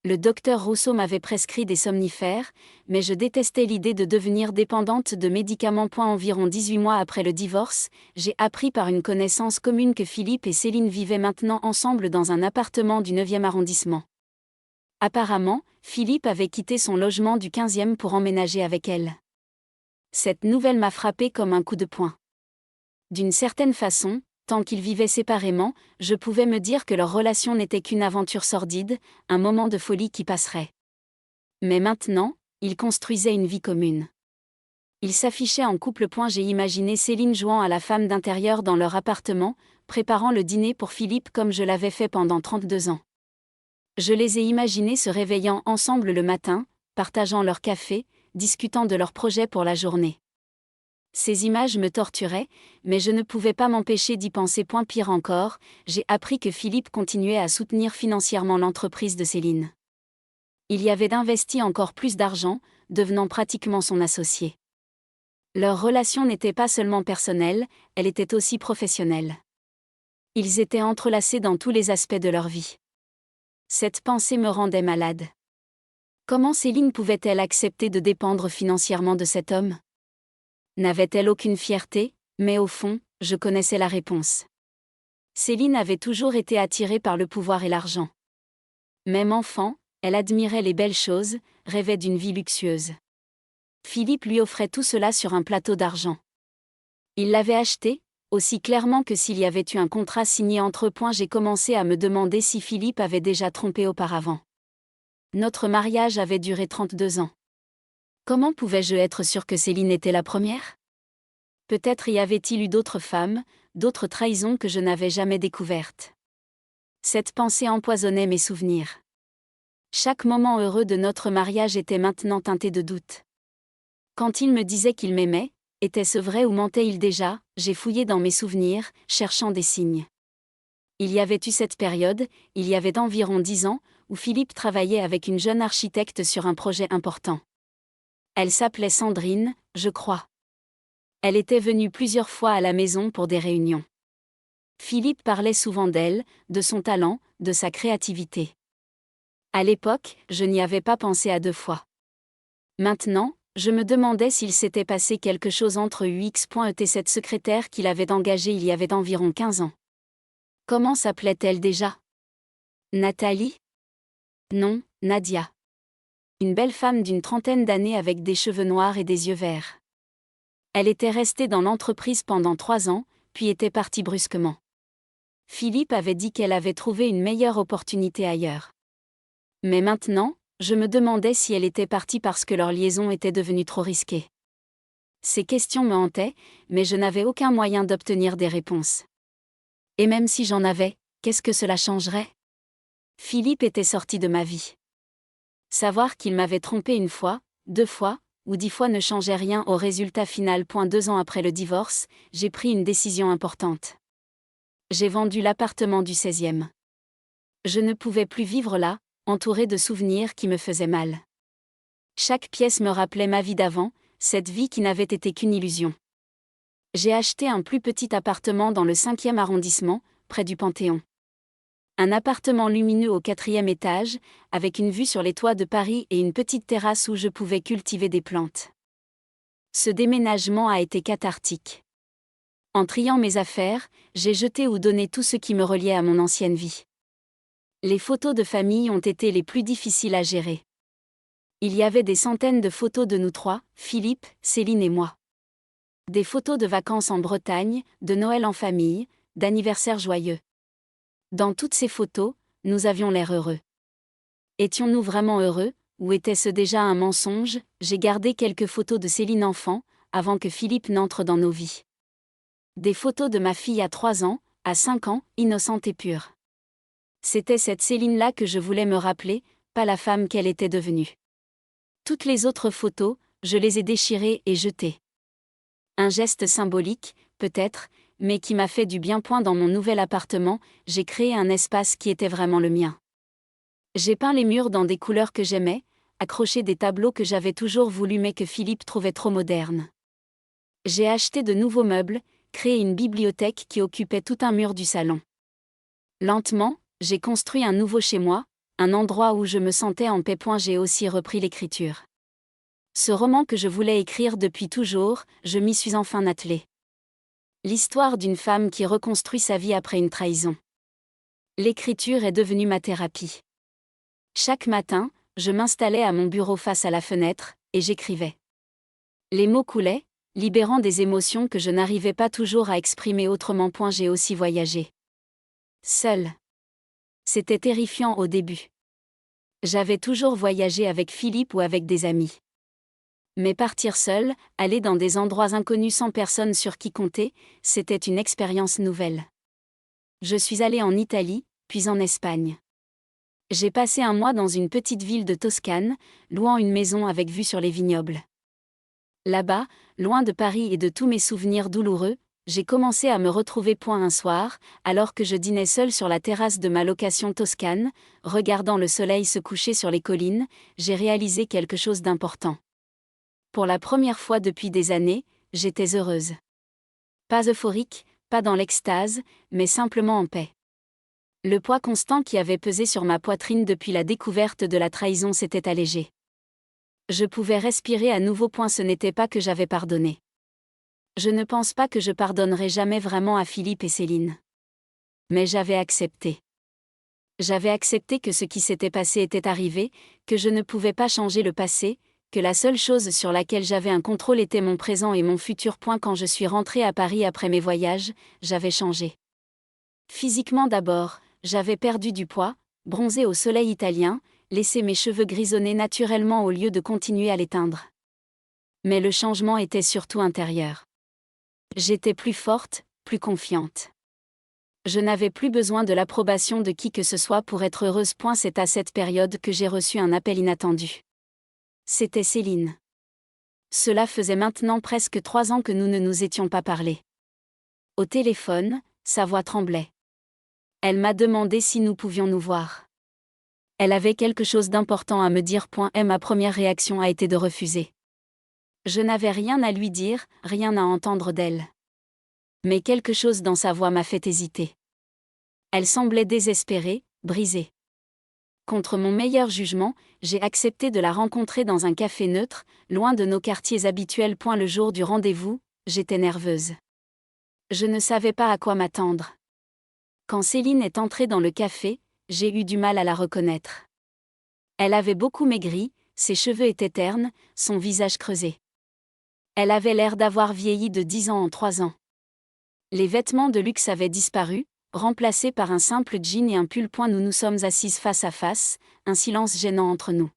Le docteur Rousseau m'avait prescrit des somnifères, mais je détestais l'idée de devenir dépendante de médicaments. Environ 18 mois après le divorce, j'ai appris par une connaissance commune que Philippe et Céline vivaient maintenant ensemble dans un appartement du 9e arrondissement. Apparemment, Philippe avait quitté son logement du 15e pour emménager avec elle. Cette nouvelle m'a frappée comme un coup de poing. D'une certaine façon, tant qu'ils vivaient séparément, je pouvais me dire que leur relation n'était qu'une aventure sordide, un moment de folie qui passerait. Mais maintenant, ils construisaient une vie commune. Ils s'affichaient en couple. J'ai imaginé Céline jouant à la femme d'intérieur dans leur appartement, préparant le dîner pour Philippe comme je l'avais fait pendant 32 ans. Je les ai imaginés se réveillant ensemble le matin, partageant leur café, discutant de leurs projets pour la journée. Ces images me torturaient, mais je ne pouvais pas m'empêcher d'y penser. Pire encore, j'ai appris que Philippe continuait à soutenir financièrement l'entreprise de Céline. Il y avait investi encore plus d'argent, devenant pratiquement son associé. Leur relation n'était pas seulement personnelle, elle était aussi professionnelle. Ils étaient entrelacés dans tous les aspects de leur vie. Cette pensée me rendait malade. Comment Céline pouvait-elle accepter de dépendre financièrement de cet homme ? N'avait-elle aucune fierté ? Mais au fond, je connaissais la réponse. Céline avait toujours été attirée par le pouvoir et l'argent. Même enfant, elle admirait les belles choses, rêvait d'une vie luxueuse. Philippe lui offrait tout cela sur un plateau d'argent. Il l'avait acheté, Aussi clairement que s'il y avait eu un contrat signé entre eux. J'ai commencé à me demander si Philippe avait déjà trompé auparavant. Notre mariage avait duré 32 ans. Comment pouvais-je être sûre que Céline était la première? Peut-être y avait-il eu d'autres femmes, d'autres trahisons que je n'avais jamais découvertes. Cette pensée empoisonnait mes souvenirs. Chaque moment heureux de notre mariage était maintenant teinté de doute. Quand il me disait qu'il m'aimait, était-ce vrai ou mentait-il déjà? J'ai fouillé dans mes souvenirs, cherchant des signes. Il y avait eu cette période, il y avait environ 10 ans, où Philippe travaillait avec une jeune architecte sur un projet important. Elle s'appelait Sandrine, je crois. Elle était venue plusieurs fois à la maison pour des réunions. Philippe parlait souvent d'elle, de son talent, de sa créativité. À l'époque, je n'y avais pas pensé à 2 fois. Maintenant, je me demandais s'il s'était passé quelque chose entre UX.et cette secrétaire qu'il avait engagée il y avait environ 15 ans. Comment s'appelait-elle déjà? Nathalie? Non, Nadia. Une belle femme d'une trentaine d'années avec des cheveux noirs et des yeux verts. Elle était restée dans l'entreprise pendant 3 ans, puis était partie brusquement. Philippe avait dit qu'elle avait trouvé une meilleure opportunité ailleurs. Mais maintenant, je me demandais si elle était partie parce que leur liaison était devenue trop risquée. Ces questions me hantaient, mais je n'avais aucun moyen d'obtenir des réponses. Et même si j'en avais, qu'est-ce que cela changerait? Philippe était sorti de ma vie. Savoir qu'il m'avait trompé 1 fois, 2 fois, ou 10 fois ne changeait rien au résultat final. 2 ans après le divorce, j'ai pris une décision importante. J'ai vendu l'appartement du 16e. Je ne pouvais plus vivre là, entouré de souvenirs qui me faisaient mal. Chaque pièce me rappelait ma vie d'avant, cette vie qui n'avait été qu'une illusion. J'ai acheté un plus petit appartement dans le 5e arrondissement, près du Panthéon. Un appartement lumineux au 4e étage, avec une vue sur les toits de Paris et une petite terrasse où je pouvais cultiver des plantes. Ce déménagement a été cathartique. En triant mes affaires, j'ai jeté ou donné tout ce qui me reliait à mon ancienne vie. Les photos de famille ont été les plus difficiles à gérer. Il y avait des centaines de photos de nous 3, Philippe, Céline et moi. Des photos de vacances en Bretagne, de Noël en famille, d'anniversaires joyeux. Dans toutes ces photos, nous avions l'air heureux. Étions-nous vraiment heureux, ou était-ce déjà un mensonge? J'ai gardé quelques photos de Céline enfant, avant que Philippe n'entre dans nos vies. Des photos de ma fille à 3 ans, à 5 ans, innocente et pure. C'était cette Céline-là que je voulais me rappeler, pas la femme qu'elle était devenue. Toutes les autres photos, je les ai déchirées et jetées. Un geste symbolique, peut-être, mais qui m'a fait du bien. Dans mon nouvel appartement, j'ai créé un espace qui était vraiment le mien. J'ai peint les murs dans des couleurs que j'aimais, accroché des tableaux que j'avais toujours voulu mais que Philippe trouvait trop modernes. J'ai acheté de nouveaux meubles, créé une bibliothèque qui occupait tout un mur du salon. Lentement, j'ai construit un nouveau chez moi, un endroit où je me sentais en paix. J'ai aussi repris l'écriture. Ce roman que je voulais écrire depuis toujours, je m'y suis enfin attelée. L'histoire d'une femme qui reconstruit sa vie après une trahison. L'écriture est devenue ma thérapie. Chaque matin, je m'installais à mon bureau face à la fenêtre, et j'écrivais. Les mots coulaient, libérant des émotions que je n'arrivais pas toujours à exprimer autrement. J'ai aussi voyagé. Seule. C'était terrifiant au début. J'avais toujours voyagé avec Philippe ou avec des amis. Mais partir seule, aller dans des endroits inconnus sans personne sur qui compter, c'était une expérience nouvelle. Je suis allée en Italie, puis en Espagne. J'ai passé un mois dans une petite ville de Toscane, louant une maison avec vue sur les vignobles. Là-bas, loin de Paris et de tous mes souvenirs douloureux, j'ai commencé à me retrouver. Un soir, alors que je dînais seule sur la terrasse de ma location toscane, regardant le soleil se coucher sur les collines, j'ai réalisé quelque chose d'important. Pour la première fois depuis des années, j'étais heureuse. Pas euphorique, pas dans l'extase, mais simplement en paix. Le poids constant qui avait pesé sur ma poitrine depuis la découverte de la trahison s'était allégé. Je pouvais respirer à nouveau. Ce n'était pas que j'avais pardonné. Je ne pense pas que je pardonnerai jamais vraiment à Philippe et Céline. Mais j'avais accepté. J'avais accepté que ce qui s'était passé était arrivé, que je ne pouvais pas changer le passé, que la seule chose sur laquelle j'avais un contrôle était mon présent et mon futur. Quand je suis rentrée à Paris après mes voyages, j'avais changé. Physiquement d'abord, j'avais perdu du poids, bronzé au soleil italien, laissé mes cheveux grisonner naturellement au lieu de continuer à les teindre. Mais le changement était surtout intérieur. J'étais plus forte, plus confiante. Je n'avais plus besoin de l'approbation de qui que ce soit pour être heureuse. C'est à cette période que j'ai reçu un appel inattendu. C'était Céline. Cela faisait maintenant presque 3 ans que nous ne nous étions pas parlé. Au téléphone, sa voix tremblait. Elle m'a demandé si nous pouvions nous voir. Elle avait quelque chose d'important à me dire. Et ma première réaction a été de refuser. Je n'avais rien à lui dire, rien à entendre d'elle. Mais quelque chose dans sa voix m'a fait hésiter. Elle semblait désespérée, brisée. Contre mon meilleur jugement, j'ai accepté de la rencontrer dans un café neutre, loin de nos quartiers habituels. Le jour du rendez-vous, j'étais nerveuse. Je ne savais pas à quoi m'attendre. Quand Céline est entrée dans le café, j'ai eu du mal à la reconnaître. Elle avait beaucoup maigri, ses cheveux étaient ternes, son visage creusé. Elle avait l'air d'avoir vieilli de 10 ans en 3 ans. Les vêtements de luxe avaient disparu, remplacés par un simple jean et un pull. Nous nous sommes assises face à face, un silence gênant entre nous.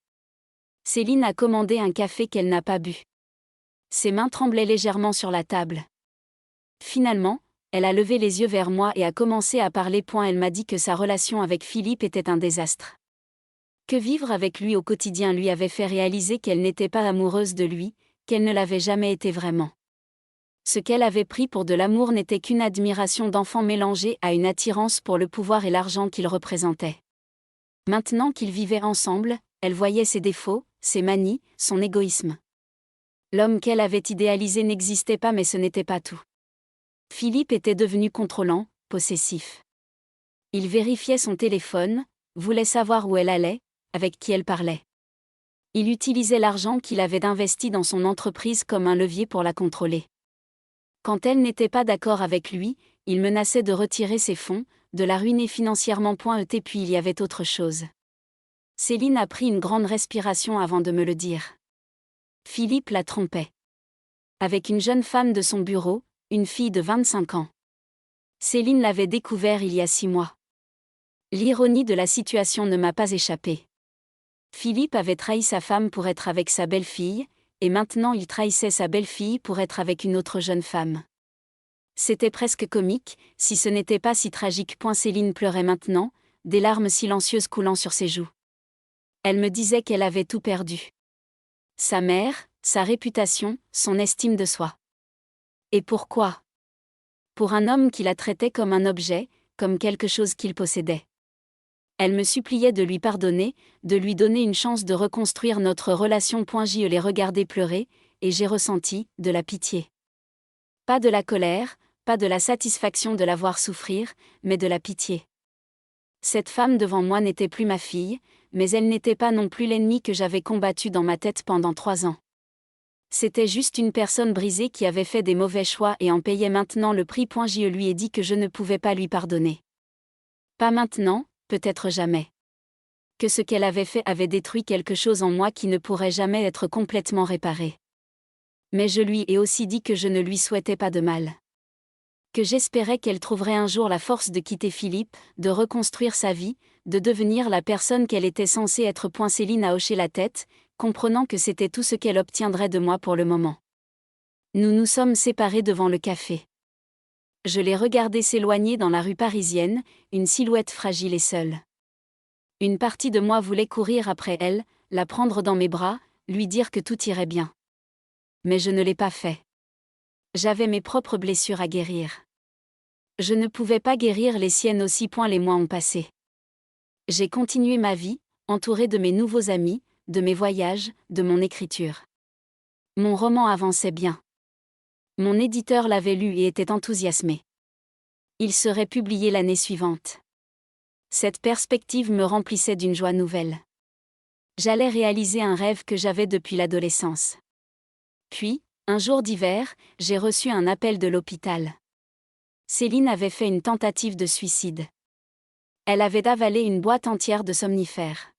Céline a commandé un café qu'elle n'a pas bu. Ses mains tremblaient légèrement sur la table. Finalement, elle a levé les yeux vers moi et a commencé à parler. Elle m'a dit que sa relation avec Philippe était un désastre. Que vivre avec lui au quotidien lui avait fait réaliser qu'elle n'était pas amoureuse de lui, qu'elle ne l'avait jamais été vraiment. Ce qu'elle avait pris pour de l'amour n'était qu'une admiration d'enfant mélangée à une attirance pour le pouvoir et l'argent qu'il représentait. Maintenant qu'ils vivaient ensemble, elle voyait ses défauts, ses manies, son égoïsme. L'homme qu'elle avait idéalisé n'existait pas, mais ce n'était pas tout. Philippe était devenu contrôlant, possessif. Il vérifiait son téléphone, voulait savoir où elle allait, avec qui elle parlait. Il utilisait l'argent qu'il avait investi dans son entreprise comme un levier pour la contrôler. Quand elle n'était pas d'accord avec lui, il menaçait de retirer ses fonds, de la ruiner financièrement. Puis il y avait autre chose. Céline a pris une grande respiration avant de me le dire. Philippe la trompait. Avec une jeune femme de son bureau, une fille de 25 ans. Céline l'avait découvert il y a 6 mois. L'ironie de la situation ne m'a pas échappé. Philippe avait trahi sa femme pour être avec sa belle-fille, et maintenant il trahissait sa belle-fille pour être avec une autre jeune femme. C'était presque comique, si ce n'était pas si tragique. Céline pleurait maintenant, des larmes silencieuses coulant sur ses joues. Elle me disait qu'elle avait tout perdu. Sa mère, sa réputation, son estime de soi. Et pourquoi ? Pour un homme qui la traitait comme un objet, comme quelque chose qu'il possédait. Elle me suppliait de lui pardonner, de lui donner une chance de reconstruire notre relation. Je l'ai regardée pleurer, et j'ai ressenti de la pitié. Pas de la colère, pas de la satisfaction de la voir souffrir, mais de la pitié. Cette femme devant moi n'était plus ma fille, mais elle n'était pas non plus l'ennemi que j'avais combattu dans ma tête pendant 3 ans. C'était juste une personne brisée qui avait fait des mauvais choix et en payait maintenant le prix. Je lui ai dit que je ne pouvais pas lui pardonner. Pas maintenant, peut-être jamais. Que ce qu'elle avait fait avait détruit quelque chose en moi qui ne pourrait jamais être complètement réparé. Mais je lui ai aussi dit que je ne lui souhaitais pas de mal. Que j'espérais qu'elle trouverait un jour la force de quitter Philippe, de reconstruire sa vie, de devenir la personne qu'elle était censée être. Céline a hoché la tête, comprenant que c'était tout ce qu'elle obtiendrait de moi pour le moment. Nous nous sommes séparés devant le café. Je l'ai regardée s'éloigner dans la rue parisienne, une silhouette fragile et seule. Une partie de moi voulait courir après elle, la prendre dans mes bras, lui dire que tout irait bien. Mais je ne l'ai pas fait. J'avais mes propres blessures à guérir. Je ne pouvais pas guérir les siennes aussi. Les mois ont passé. J'ai continué ma vie, entourée de mes nouveaux amis, de mes voyages, de mon écriture. Mon roman avançait bien. Mon éditeur l'avait lu et était enthousiasmé. Il serait publié l'année suivante. Cette perspective me remplissait d'une joie nouvelle. J'allais réaliser un rêve que j'avais depuis l'adolescence. Puis, un jour d'hiver, j'ai reçu un appel de l'hôpital. Céline avait fait une tentative de suicide. Elle avait avalé une boîte entière de somnifères.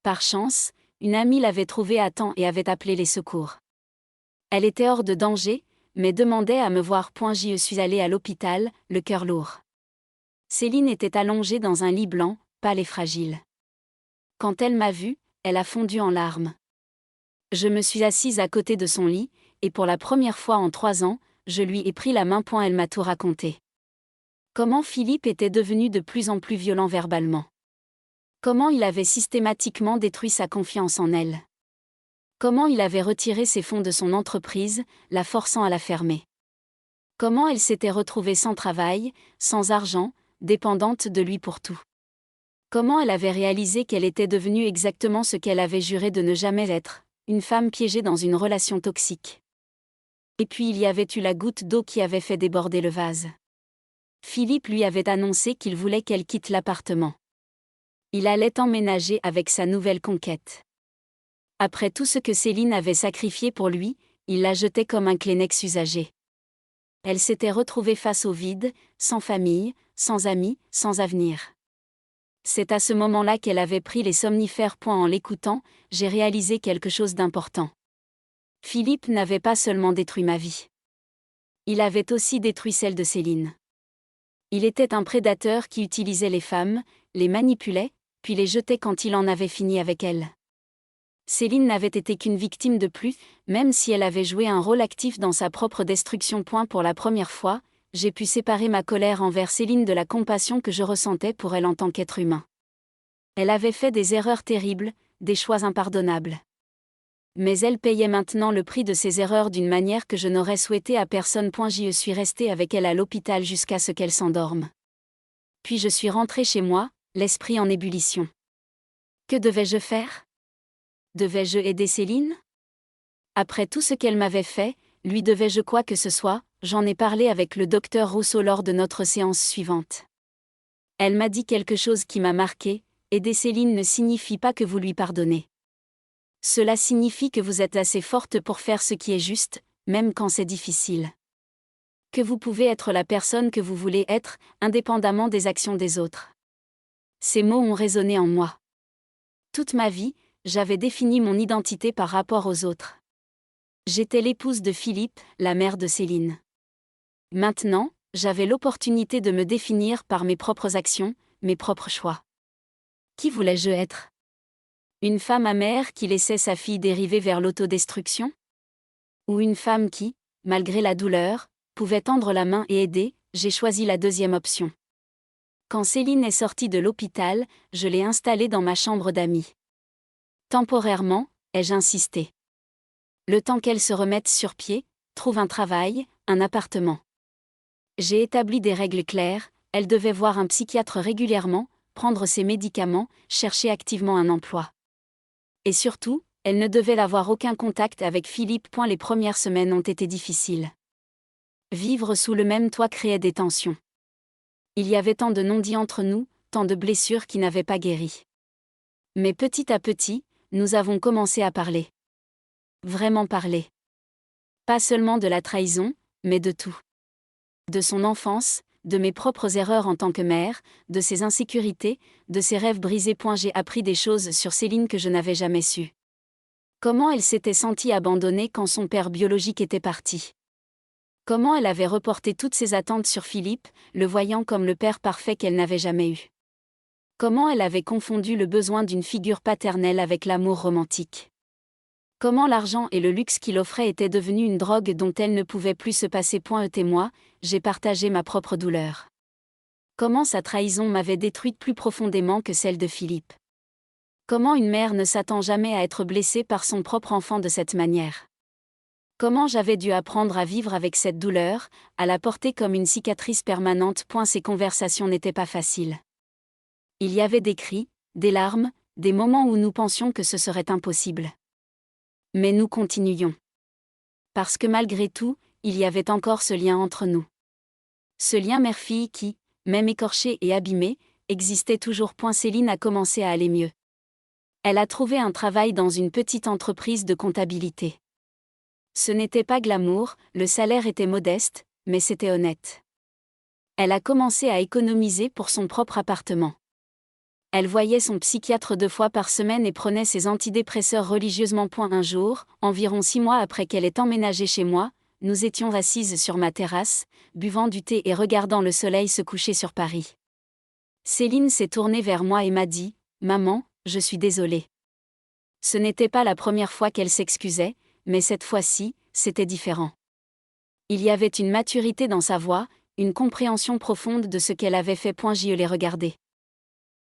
Par chance, une amie l'avait trouvée à temps et avait appelé les secours. Elle était hors de danger, mais demandait à me voir. Je suis allée à l'hôpital, le cœur lourd. Céline était allongée dans un lit blanc, pâle et fragile. Quand elle m'a vue, elle a fondu en larmes. Je me suis assise à côté de son lit, et pour la première fois en 3 ans, je lui ai pris la main. Elle m'a tout raconté. Comment Philippe était devenu de plus en plus violent verbalement. Comment il avait systématiquement détruit sa confiance en elle. Comment il avait retiré ses fonds de son entreprise, la forçant à la fermer. Comment elle s'était retrouvée sans travail, sans argent, dépendante de lui pour tout. Comment elle avait réalisé qu'elle était devenue exactement ce qu'elle avait juré de ne jamais être, une femme piégée dans une relation toxique. Et puis il y avait eu la goutte d'eau qui avait fait déborder le vase. Philippe lui avait annoncé qu'il voulait qu'elle quitte l'appartement. Il allait emménager avec sa nouvelle conquête. Après tout ce que Céline avait sacrifié pour lui, il la jetait comme un Kleenex usagé. Elle s'était retrouvée face au vide, sans famille, sans amis, sans avenir. C'est à ce moment-là qu'elle avait pris les somnifères. En l'écoutant, j'ai réalisé quelque chose d'important. Philippe n'avait pas seulement détruit ma vie. Il avait aussi détruit celle de Céline. Il était un prédateur qui utilisait les femmes, les manipulait, puis les jetait quand il en avait fini avec elles. Céline n'avait été qu'une victime de plus, même si elle avait joué un rôle actif dans sa propre destruction. Pour la première fois, j'ai pu séparer ma colère envers Céline de la compassion que je ressentais pour elle en tant qu'être humain. Elle avait fait des erreurs terribles, des choix impardonnables. Mais elle payait maintenant le prix de ses erreurs d'une manière que je n'aurais souhaité à personne. Je suis restée avec elle à l'hôpital jusqu'à ce qu'elle s'endorme. Puis je suis rentrée chez moi, l'esprit en ébullition. Que devais-je faire ? Devais-je aider Céline ? Après tout ce qu'elle m'avait fait, lui devais-je quoi que ce soit ? J'en ai parlé avec le docteur Rousseau lors de notre séance suivante. Elle m'a dit quelque chose qui m'a marqué: aider Céline ne signifie pas que vous lui pardonnez. Cela signifie que vous êtes assez forte pour faire ce qui est juste, même quand c'est difficile. Que vous pouvez être la personne que vous voulez être, indépendamment des actions des autres. Ces mots ont résonné en moi. Toute ma vie, j'avais défini mon identité par rapport aux autres. J'étais l'épouse de Philippe, la mère de Céline. Maintenant, j'avais l'opportunité de me définir par mes propres actions, mes propres choix. Qui voulais-je être ? Une femme amère qui laissait sa fille dériver vers l'autodestruction ? Ou une femme qui, malgré la douleur, pouvait tendre la main et aider? J'ai choisi la deuxième option. Quand Céline est sortie de l'hôpital, je l'ai installée dans ma chambre d'amis. Temporairement, ai-je insisté. Le temps qu'elle se remette sur pied, trouve un travail, un appartement. J'ai établi des règles claires: elle devait voir un psychiatre régulièrement, prendre ses médicaments, chercher activement un emploi. Et surtout, elle ne devait avoir aucun contact avec Philippe. Les premières semaines ont été difficiles. Vivre sous le même toit créait des tensions. Il y avait tant de non-dits entre nous, tant de blessures qui n'avaient pas guéri. Mais petit à petit, nous avons commencé à parler. Vraiment parler. Pas seulement de la trahison, mais de tout. De son enfance, de mes propres erreurs en tant que mère, de ses insécurités, de ses rêves brisés. J'ai appris des choses sur Céline que je n'avais jamais su. Comment elle s'était sentie abandonnée quand son père biologique était parti. Comment elle avait reporté toutes ses attentes sur Philippe, le voyant comme le père parfait qu'elle n'avait jamais eu. Comment elle avait confondu le besoin d'une figure paternelle avec l'amour romantique. Comment l'argent et le luxe qu'il offrait étaient devenus une drogue dont elle ne pouvait plus se passer. Et moi, j'ai partagé ma propre douleur. Comment sa trahison m'avait détruite plus profondément que celle de Philippe. Comment une mère ne s'attend jamais à être blessée par son propre enfant de cette manière. Comment j'avais dû apprendre à vivre avec cette douleur, à la porter comme une cicatrice permanente. Ces conversations n'étaient pas faciles. Il y avait des cris, des larmes, des moments où nous pensions que ce serait impossible. Mais nous continuions. Parce que malgré tout, il y avait encore ce lien entre nous. Ce lien mère-fille qui, même écorché et abîmé, existait toujours. Céline a commencé à aller mieux. Elle a trouvé un travail dans une petite entreprise de comptabilité. Ce n'était pas glamour, le salaire était modeste, mais c'était honnête. Elle a commencé à économiser pour son propre appartement. Elle voyait son psychiatre 2 fois par semaine et prenait ses antidépresseurs religieusement. Un jour, environ 6 mois après qu'elle ait emménagé chez moi, nous étions assises sur ma terrasse, buvant du thé et regardant le soleil se coucher sur Paris. Céline s'est tournée vers moi et m'a dit « Maman, je suis désolée ». Ce n'était pas la première fois qu'elle s'excusait, mais cette fois-ci, c'était différent. Il y avait une maturité dans sa voix, une compréhension profonde de ce qu'elle avait fait. Je l'ai regardée.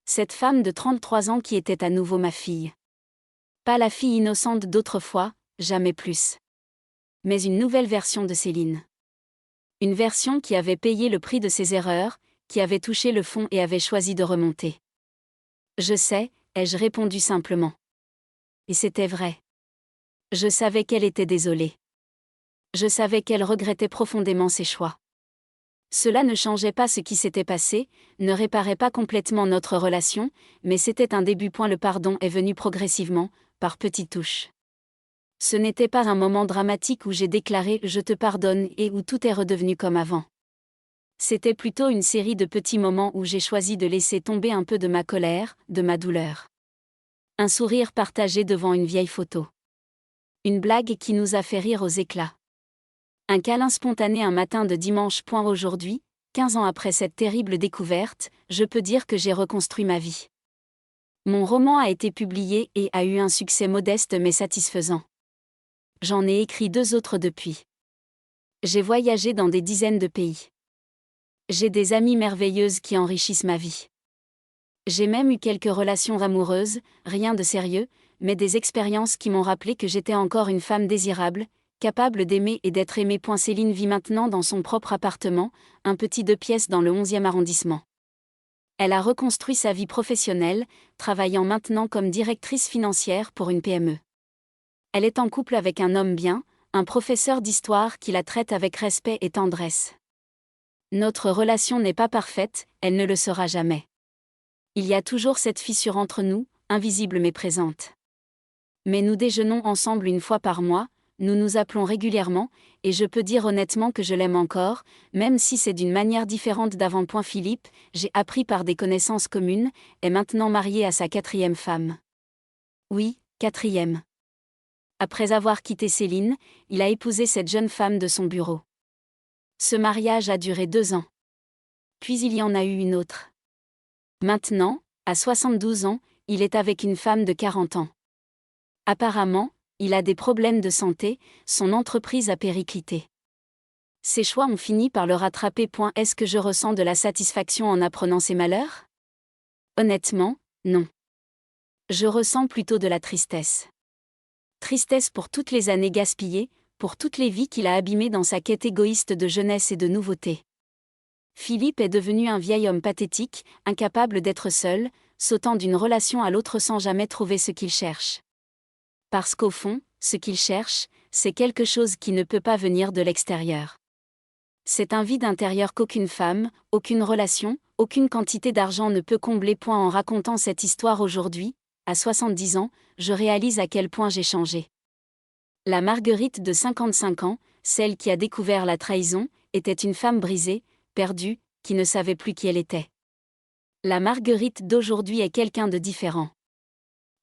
Cette femme de 33 ans qui était à nouveau ma fille. Pas la fille innocente d'autrefois, jamais plus. Mais une nouvelle version de Céline. Une version qui avait payé le prix de ses erreurs, qui avait touché le fond et avait choisi de remonter. Je sais, ai-je répondu simplement. Et c'était vrai. Je savais qu'elle était désolée. Je savais qu'elle regrettait profondément ses choix. Cela ne changeait pas ce qui s'était passé, ne réparait pas complètement notre relation, mais c'était un début. Le pardon est venu progressivement, par petites touches. Ce n'était pas un moment dramatique où j'ai déclaré « je te pardonne » et où tout est redevenu comme avant. C'était plutôt une série de petits moments où j'ai choisi de laisser tomber un peu de ma colère, de ma douleur. Un sourire partagé devant une vieille photo. Une blague qui nous a fait rire aux éclats. Un câlin spontané un matin de dimanche. Aujourd'hui, 15 ans après cette terrible découverte, je peux dire que j'ai reconstruit ma vie. Mon roman a été publié et a eu un succès modeste mais satisfaisant. J'en ai écrit 2 autres depuis. J'ai voyagé dans des dizaines de pays. J'ai des amies merveilleuses qui enrichissent ma vie. J'ai même eu quelques relations amoureuses, rien de sérieux, mais des expériences qui m'ont rappelé que j'étais encore une femme désirable, capable d'aimer et d'être aimée. Céline vit maintenant dans son propre appartement, un petit 2 pièces dans le 11e arrondissement. Elle a reconstruit sa vie professionnelle, travaillant maintenant comme directrice financière pour une PME. Elle est en couple avec un homme bien, un professeur d'histoire qui la traite avec respect et tendresse. Notre relation n'est pas parfaite, elle ne le sera jamais. Il y a toujours cette fissure entre nous, invisible mais présente. Mais nous déjeunons ensemble 1 fois par mois, nous nous appelons régulièrement, et je peux dire honnêtement que je l'aime encore, même si c'est d'une manière différente d'avant. Philippe, j'ai appris par des connaissances communes, est maintenant marié à sa 4e femme. Oui, 4e. Après avoir quitté Céline, il a épousé cette jeune femme de son bureau. Ce mariage a duré 2 ans. Puis il y en a eu une autre. Maintenant, à 72 ans, il est avec une femme de 40 ans. Apparemment, il a des problèmes de santé, son entreprise a périclité. Ses choix ont fini par le rattraper. Est-ce que je ressens de la satisfaction en apprenant ses malheurs? Honnêtement, non. Je ressens plutôt de la tristesse. Tristesse pour toutes les années gaspillées, pour toutes les vies qu'il a abîmées dans sa quête égoïste de jeunesse et de nouveauté. Philippe est devenu un vieil homme pathétique, incapable d'être seul, sautant d'une relation à l'autre sans jamais trouver ce qu'il cherche. Parce qu'au fond, ce qu'il cherche, c'est quelque chose qui ne peut pas venir de l'extérieur. C'est un vide intérieur qu'aucune femme, aucune relation, aucune quantité d'argent ne peut combler. En racontant cette histoire aujourd'hui, à 70 ans, je réalise à quel point j'ai changé. La Marguerite de 55 ans, celle qui a découvert la trahison, était une femme brisée, perdue, qui ne savait plus qui elle était. La Marguerite d'aujourd'hui est quelqu'un de différent.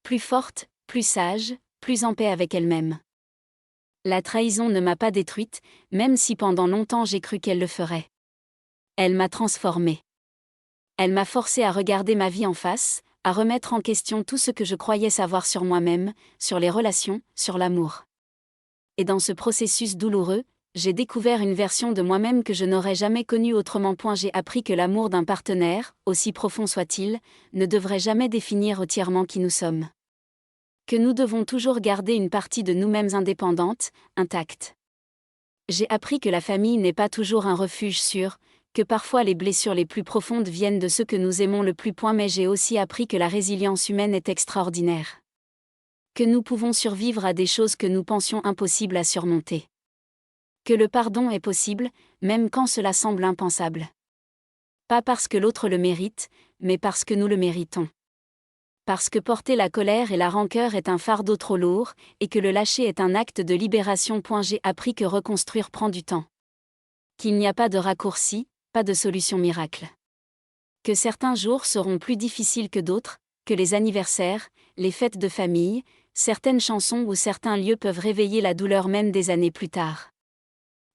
Plus forte, plus sage, plus en paix avec elle-même. La trahison ne m'a pas détruite, même si pendant longtemps j'ai cru qu'elle le ferait. Elle m'a transformée. Elle m'a forcé à regarder ma vie en face, à remettre en question tout ce que je croyais savoir sur moi-même, sur les relations, sur l'amour. Et dans ce processus douloureux, j'ai découvert une version de moi-même que je n'aurais jamais connue autrement. J'ai appris que l'amour d'un partenaire, aussi profond soit-il, ne devrait jamais définir entièrement qui nous sommes. Que nous devons toujours garder une partie de nous-mêmes indépendante, intacte. J'ai appris que la famille n'est pas toujours un refuge sûr, que parfois les blessures les plus profondes viennent de ceux que nous aimons le plus. Mais j'ai aussi appris que la résilience humaine est extraordinaire. Que nous pouvons survivre à des choses que nous pensions impossibles à surmonter. Que le pardon est possible, même quand cela semble impensable. Pas parce que l'autre le mérite, mais parce que nous le méritons. Parce que porter la colère et la rancœur est un fardeau trop lourd, et que le lâcher est un acte de libération. J'ai appris que reconstruire prend du temps. Qu'il n'y a pas de raccourci, pas de solution miracle. Que certains jours seront plus difficiles que d'autres, que les anniversaires, les fêtes de famille, certaines chansons ou certains lieux peuvent réveiller la douleur même des années plus tard.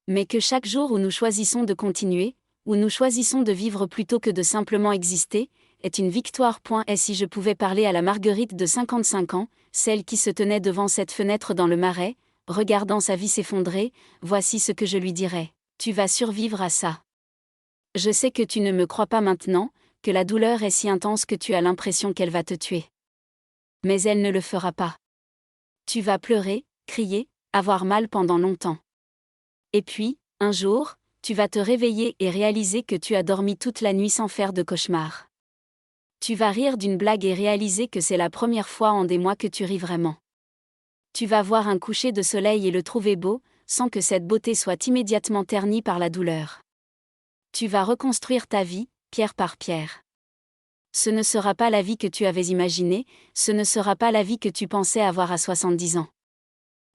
Mais que chaque jour où nous choisissons de continuer, où nous choisissons de vivre plutôt que de simplement exister, est une victoire. Et si je pouvais parler à la Marguerite de 55 ans, celle qui se tenait devant cette fenêtre dans le Marais, regardant sa vie s'effondrer, voici ce que je lui dirais. Tu vas survivre à ça. Je sais que tu ne me crois pas maintenant, que la douleur est si intense que tu as l'impression qu'elle va te tuer. Mais elle ne le fera pas. Tu vas pleurer, crier, avoir mal pendant longtemps. Et puis, un jour, tu vas te réveiller et réaliser que tu as dormi toute la nuit sans faire de cauchemar. Tu vas rire d'une blague et réaliser que c'est la première fois en des mois que tu ris vraiment. Tu vas voir un coucher de soleil et le trouver beau, sans que cette beauté soit immédiatement ternie par la douleur. Tu vas reconstruire ta vie, pierre par pierre. Ce ne sera pas la vie que tu avais imaginée, ce ne sera pas la vie que tu pensais avoir à 70 ans.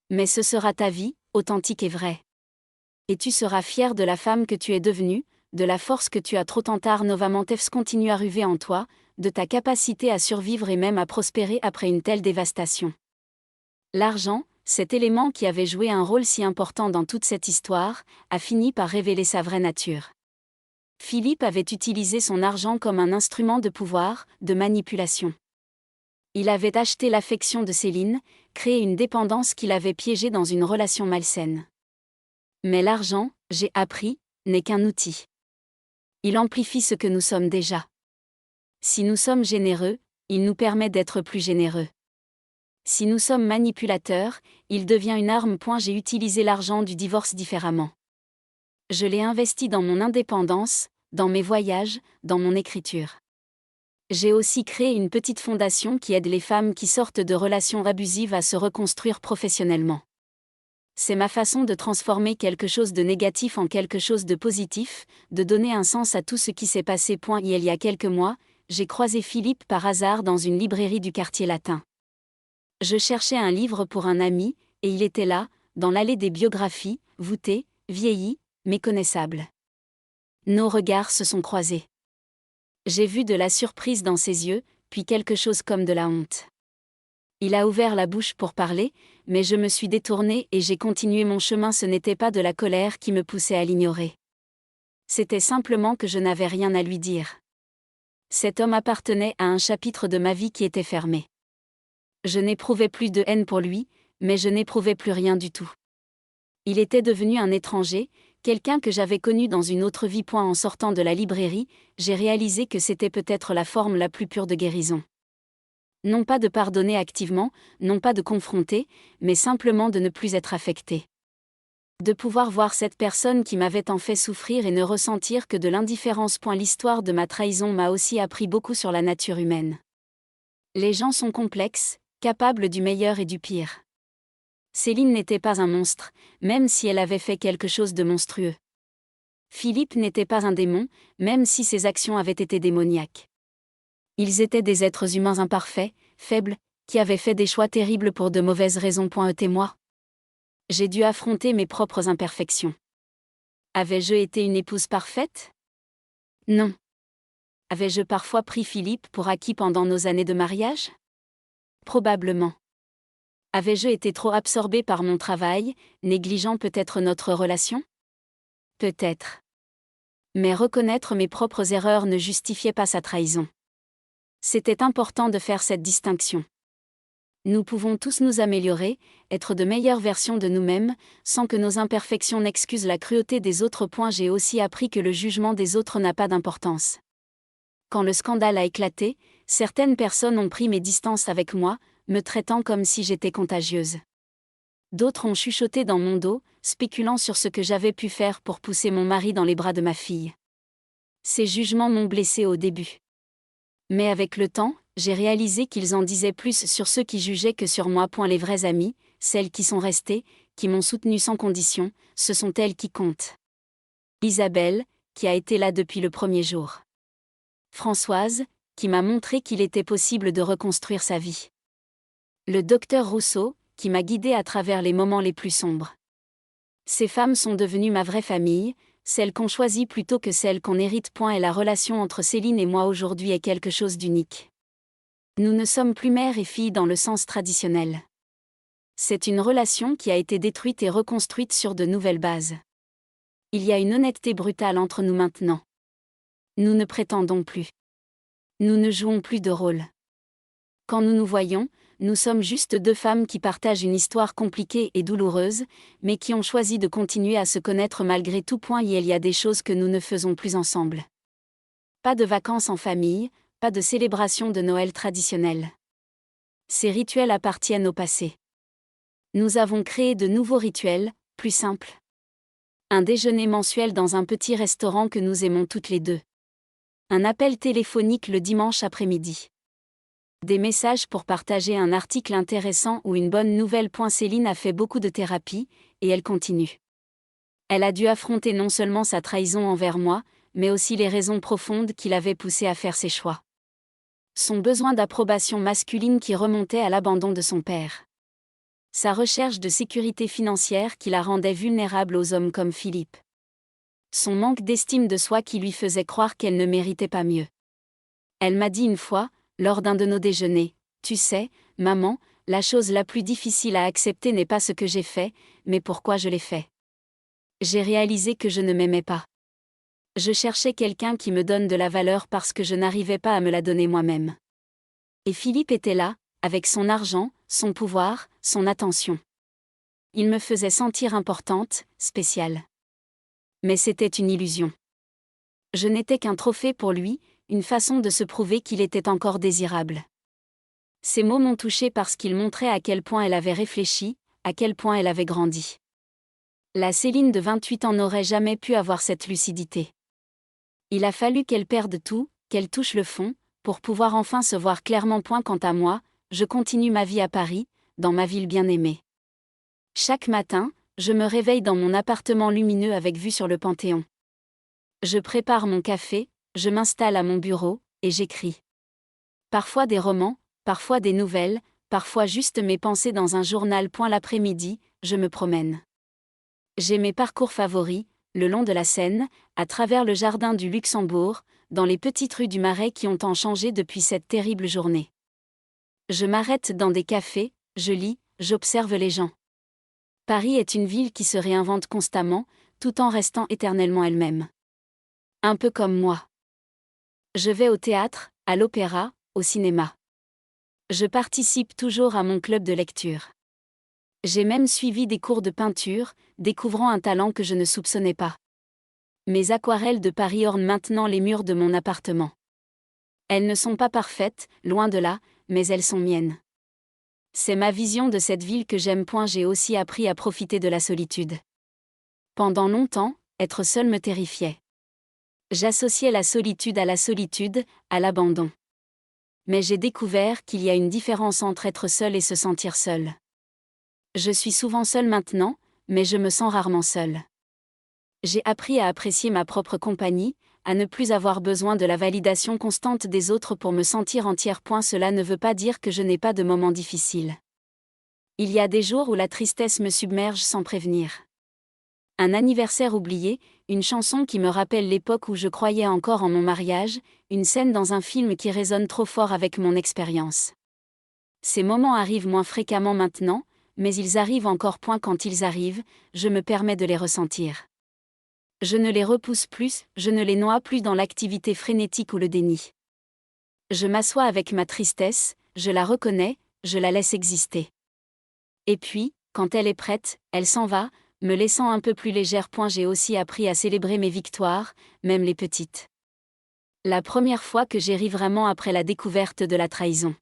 Mais ce sera ta vie, authentique et vraie. Et tu seras fier de la femme que tu es devenue, de la force que tu as trop tard novamente continue à ruver en toi, de ta capacité à survivre et même à prospérer après une telle dévastation. L'argent, cet élément qui avait joué un rôle si important dans toute cette histoire, a fini par révéler sa vraie nature. Philippe avait utilisé son argent comme un instrument de pouvoir, de manipulation. Il avait acheté l'affection de Céline, créé une dépendance qui l'avait piégé dans une relation malsaine. Mais l'argent, j'ai appris, n'est qu'un outil. Il amplifie ce que nous sommes déjà. Si nous sommes généreux, il nous permet d'être plus généreux. Si nous sommes manipulateurs, il devient une arme. J'ai utilisé l'argent du divorce différemment. Je l'ai investi dans mon indépendance, dans mes voyages, dans mon écriture. J'ai aussi créé une petite fondation qui aide les femmes qui sortent de relations abusives à se reconstruire professionnellement. C'est ma façon de transformer quelque chose de négatif en quelque chose de positif, de donner un sens à tout ce qui s'est passé. Il y a quelques mois, j'ai croisé Philippe par hasard dans une librairie du quartier latin. Je cherchais un livre pour un ami, et il était là, dans l'allée des biographies, voûté, vieilli, méconnaissable. Nos regards se sont croisés. J'ai vu de la surprise dans ses yeux, puis quelque chose comme de la honte. Il a ouvert la bouche pour parler, mais je me suis détournée et j'ai continué mon chemin. Ce n'était pas de la colère qui me poussait à l'ignorer. C'était simplement que je n'avais rien à lui dire. Cet homme appartenait à un chapitre de ma vie qui était fermé. Je n'éprouvais plus de haine pour lui, mais je n'éprouvais plus rien du tout. Il était devenu un étranger, quelqu'un que j'avais connu dans une autre vie. En sortant de la librairie, j'ai réalisé que c'était peut-être la forme la plus pure de guérison. Non pas de pardonner activement, non pas de confronter, mais simplement de ne plus être affecté. De pouvoir voir cette personne qui m'avait tant fait souffrir et ne ressentir que de l'indifférence. L'histoire de ma trahison m'a aussi appris beaucoup sur la nature humaine. Les gens sont complexes, capables du meilleur et du pire. Céline n'était pas un monstre, même si elle avait fait quelque chose de monstrueux. Philippe n'était pas un démon, même si ses actions avaient été démoniaques. Ils étaient des êtres humains imparfaits, faibles, qui avaient fait des choix terribles pour de mauvaises raisons. Moi, j'ai dû affronter mes propres imperfections. Avais-je été une épouse parfaite? Non. Avais-je parfois pris Philippe pour acquis pendant nos années de mariage? Probablement. Avais-je été trop absorbée par mon travail, négligeant peut-être notre relation? Peut-être. Mais reconnaître mes propres erreurs ne justifiait pas sa trahison. C'était important de faire cette distinction. Nous pouvons tous nous améliorer, être de meilleures versions de nous-mêmes, sans que nos imperfections n'excusent la cruauté des autres. J'ai aussi appris que le jugement des autres n'a pas d'importance. Quand le scandale a éclaté, certaines personnes ont pris mes distances avec moi, me traitant comme si j'étais contagieuse. D'autres ont chuchoté dans mon dos, spéculant sur ce que j'avais pu faire pour pousser mon mari dans les bras de ma fille. Ces jugements m'ont blessée au début. Mais avec le temps, j'ai réalisé qu'ils en disaient plus sur ceux qui jugeaient que sur moi. Les vraies amies, celles qui sont restées, qui m'ont soutenue sans condition, ce sont elles qui comptent. Isabelle, qui a été là depuis le premier jour. Françoise, qui m'a montré qu'il était possible de reconstruire sa vie. Le docteur Rousseau, qui m'a guidée à travers les moments les plus sombres. Ces femmes sont devenues ma vraie famille, celle qu'on choisit plutôt que celle qu'on hérite. Et la relation entre Céline et moi aujourd'hui est quelque chose d'unique. Nous ne sommes plus mère et fille dans le sens traditionnel. C'est une relation qui a été détruite et reconstruite sur de nouvelles bases. Il y a une honnêteté brutale entre nous maintenant. Nous ne prétendons plus. Nous ne jouons plus de rôle. Quand nous nous voyons, nous sommes juste deux femmes qui partagent une histoire compliquée et douloureuse, mais qui ont choisi de continuer à se connaître malgré tout. Il y a des choses que nous ne faisons plus ensemble. Pas de vacances en famille, pas de célébration de Noël traditionnelle. Ces rituels appartiennent au passé. Nous avons créé de nouveaux rituels, plus simples. Un déjeuner mensuel dans un petit restaurant que nous aimons toutes les deux. Un appel téléphonique le dimanche après-midi. Des messages pour partager un article intéressant ou une bonne nouvelle. Céline a fait beaucoup de thérapie, et elle continue. Elle a dû affronter non seulement sa trahison envers moi, mais aussi les raisons profondes qui l'avaient poussée à faire ses choix. Son besoin d'approbation masculine qui remontait à l'abandon de son père. Sa recherche de sécurité financière qui la rendait vulnérable aux hommes comme Philippe. Son manque d'estime de soi qui lui faisait croire qu'elle ne méritait pas mieux. Elle m'a dit une fois, lors d'un de nos déjeuners, « Tu sais, maman, la chose la plus difficile à accepter n'est pas ce que j'ai fait, mais pourquoi je l'ai fait. J'ai réalisé que je ne m'aimais pas. Je cherchais quelqu'un qui me donne de la valeur parce que je n'arrivais pas à me la donner moi-même. Et Philippe était là, avec son argent, son pouvoir, son attention. Il me faisait sentir importante, spéciale. Mais c'était une illusion. Je n'étais qu'un trophée pour lui, une façon de se prouver qu'il était encore désirable. » Ces mots m'ont touchée parce qu'ils montraient à quel point elle avait réfléchi, à quel point elle avait grandi. La Céline de 28 ans n'aurait jamais pu avoir cette lucidité. Il a fallu qu'elle perde tout, qu'elle touche le fond, pour pouvoir enfin se voir clairement. Quant à moi, je continue ma vie à Paris, dans ma ville bien-aimée. Chaque matin, je me réveille dans mon appartement lumineux avec vue sur le Panthéon. Je prépare mon café, je m'installe à mon bureau, et j'écris. Parfois des romans, parfois des nouvelles, parfois juste mes pensées dans un journal. L'après-midi, je me promène. J'ai mes parcours favoris, le long de la Seine, à travers le jardin du Luxembourg, dans les petites rues du Marais qui ont tant changé depuis cette terrible journée. Je m'arrête dans des cafés, je lis, j'observe les gens. Paris est une ville qui se réinvente constamment, tout en restant éternellement elle-même. Un peu comme moi. Je vais au théâtre, à l'opéra, au cinéma. Je participe toujours à mon club de lecture. J'ai même suivi des cours de peinture, découvrant un talent que je ne soupçonnais pas. Mes aquarelles de Paris ornent maintenant les murs de mon appartement. Elles ne sont pas parfaites, loin de là, mais elles sont miennes. C'est ma vision de cette ville que j'aime. J'ai aussi appris à profiter de la solitude. Pendant longtemps, être seule me terrifiait. J'associais la solitude, à l'abandon. Mais j'ai découvert qu'il y a une différence entre être seule et se sentir seule. Je suis souvent seule maintenant, mais je me sens rarement seule. J'ai appris à apprécier ma propre compagnie, à ne plus avoir besoin de la validation constante des autres pour me sentir entière. Cela ne veut pas dire que je n'ai pas de moments difficiles. Il y a des jours où la tristesse me submerge sans prévenir. Un anniversaire oublié, une chanson qui me rappelle l'époque où je croyais encore en mon mariage, une scène dans un film qui résonne trop fort avec mon expérience. Ces moments arrivent moins fréquemment maintenant, mais ils arrivent encore. Quand ils arrivent, je me permets de les ressentir. Je ne les repousse plus, je ne les noie plus dans l'activité frénétique ou le déni. Je m'assois avec ma tristesse, je la reconnais, je la laisse exister. Et puis, quand elle est prête, elle s'en va, me laissant un peu plus légère. J'ai aussi appris à célébrer mes victoires, même les petites. La première fois que j'ai ri vraiment après la découverte de la trahison.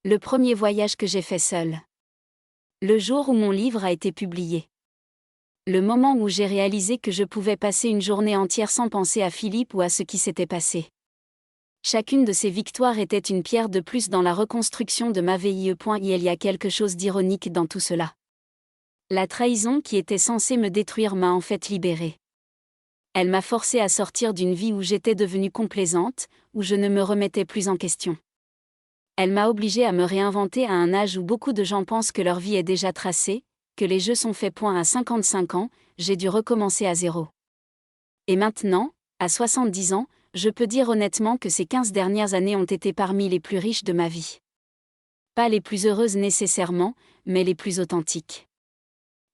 Le premier voyage que j'ai fait seule. Le jour où mon livre a été publié. Le moment où j'ai réalisé que je pouvais passer une journée entière sans penser à Philippe ou à ce qui s'était passé. Chacune de ces victoires était une pierre de plus dans la reconstruction de ma vie. Il y a quelque chose d'ironique dans tout cela. La trahison qui était censée me détruire m'a en fait libérée. Elle m'a forcée à sortir d'une vie où j'étais devenue complaisante, où je ne me remettais plus en question. Elle m'a obligée à me réinventer à un âge où beaucoup de gens pensent que leur vie est déjà tracée, que les jeux sont faits. À 55 ans, j'ai dû recommencer à zéro. Et maintenant, à 70 ans, je peux dire honnêtement que ces 15 dernières années ont été parmi les plus riches de ma vie. Pas les plus heureuses nécessairement, mais les plus authentiques.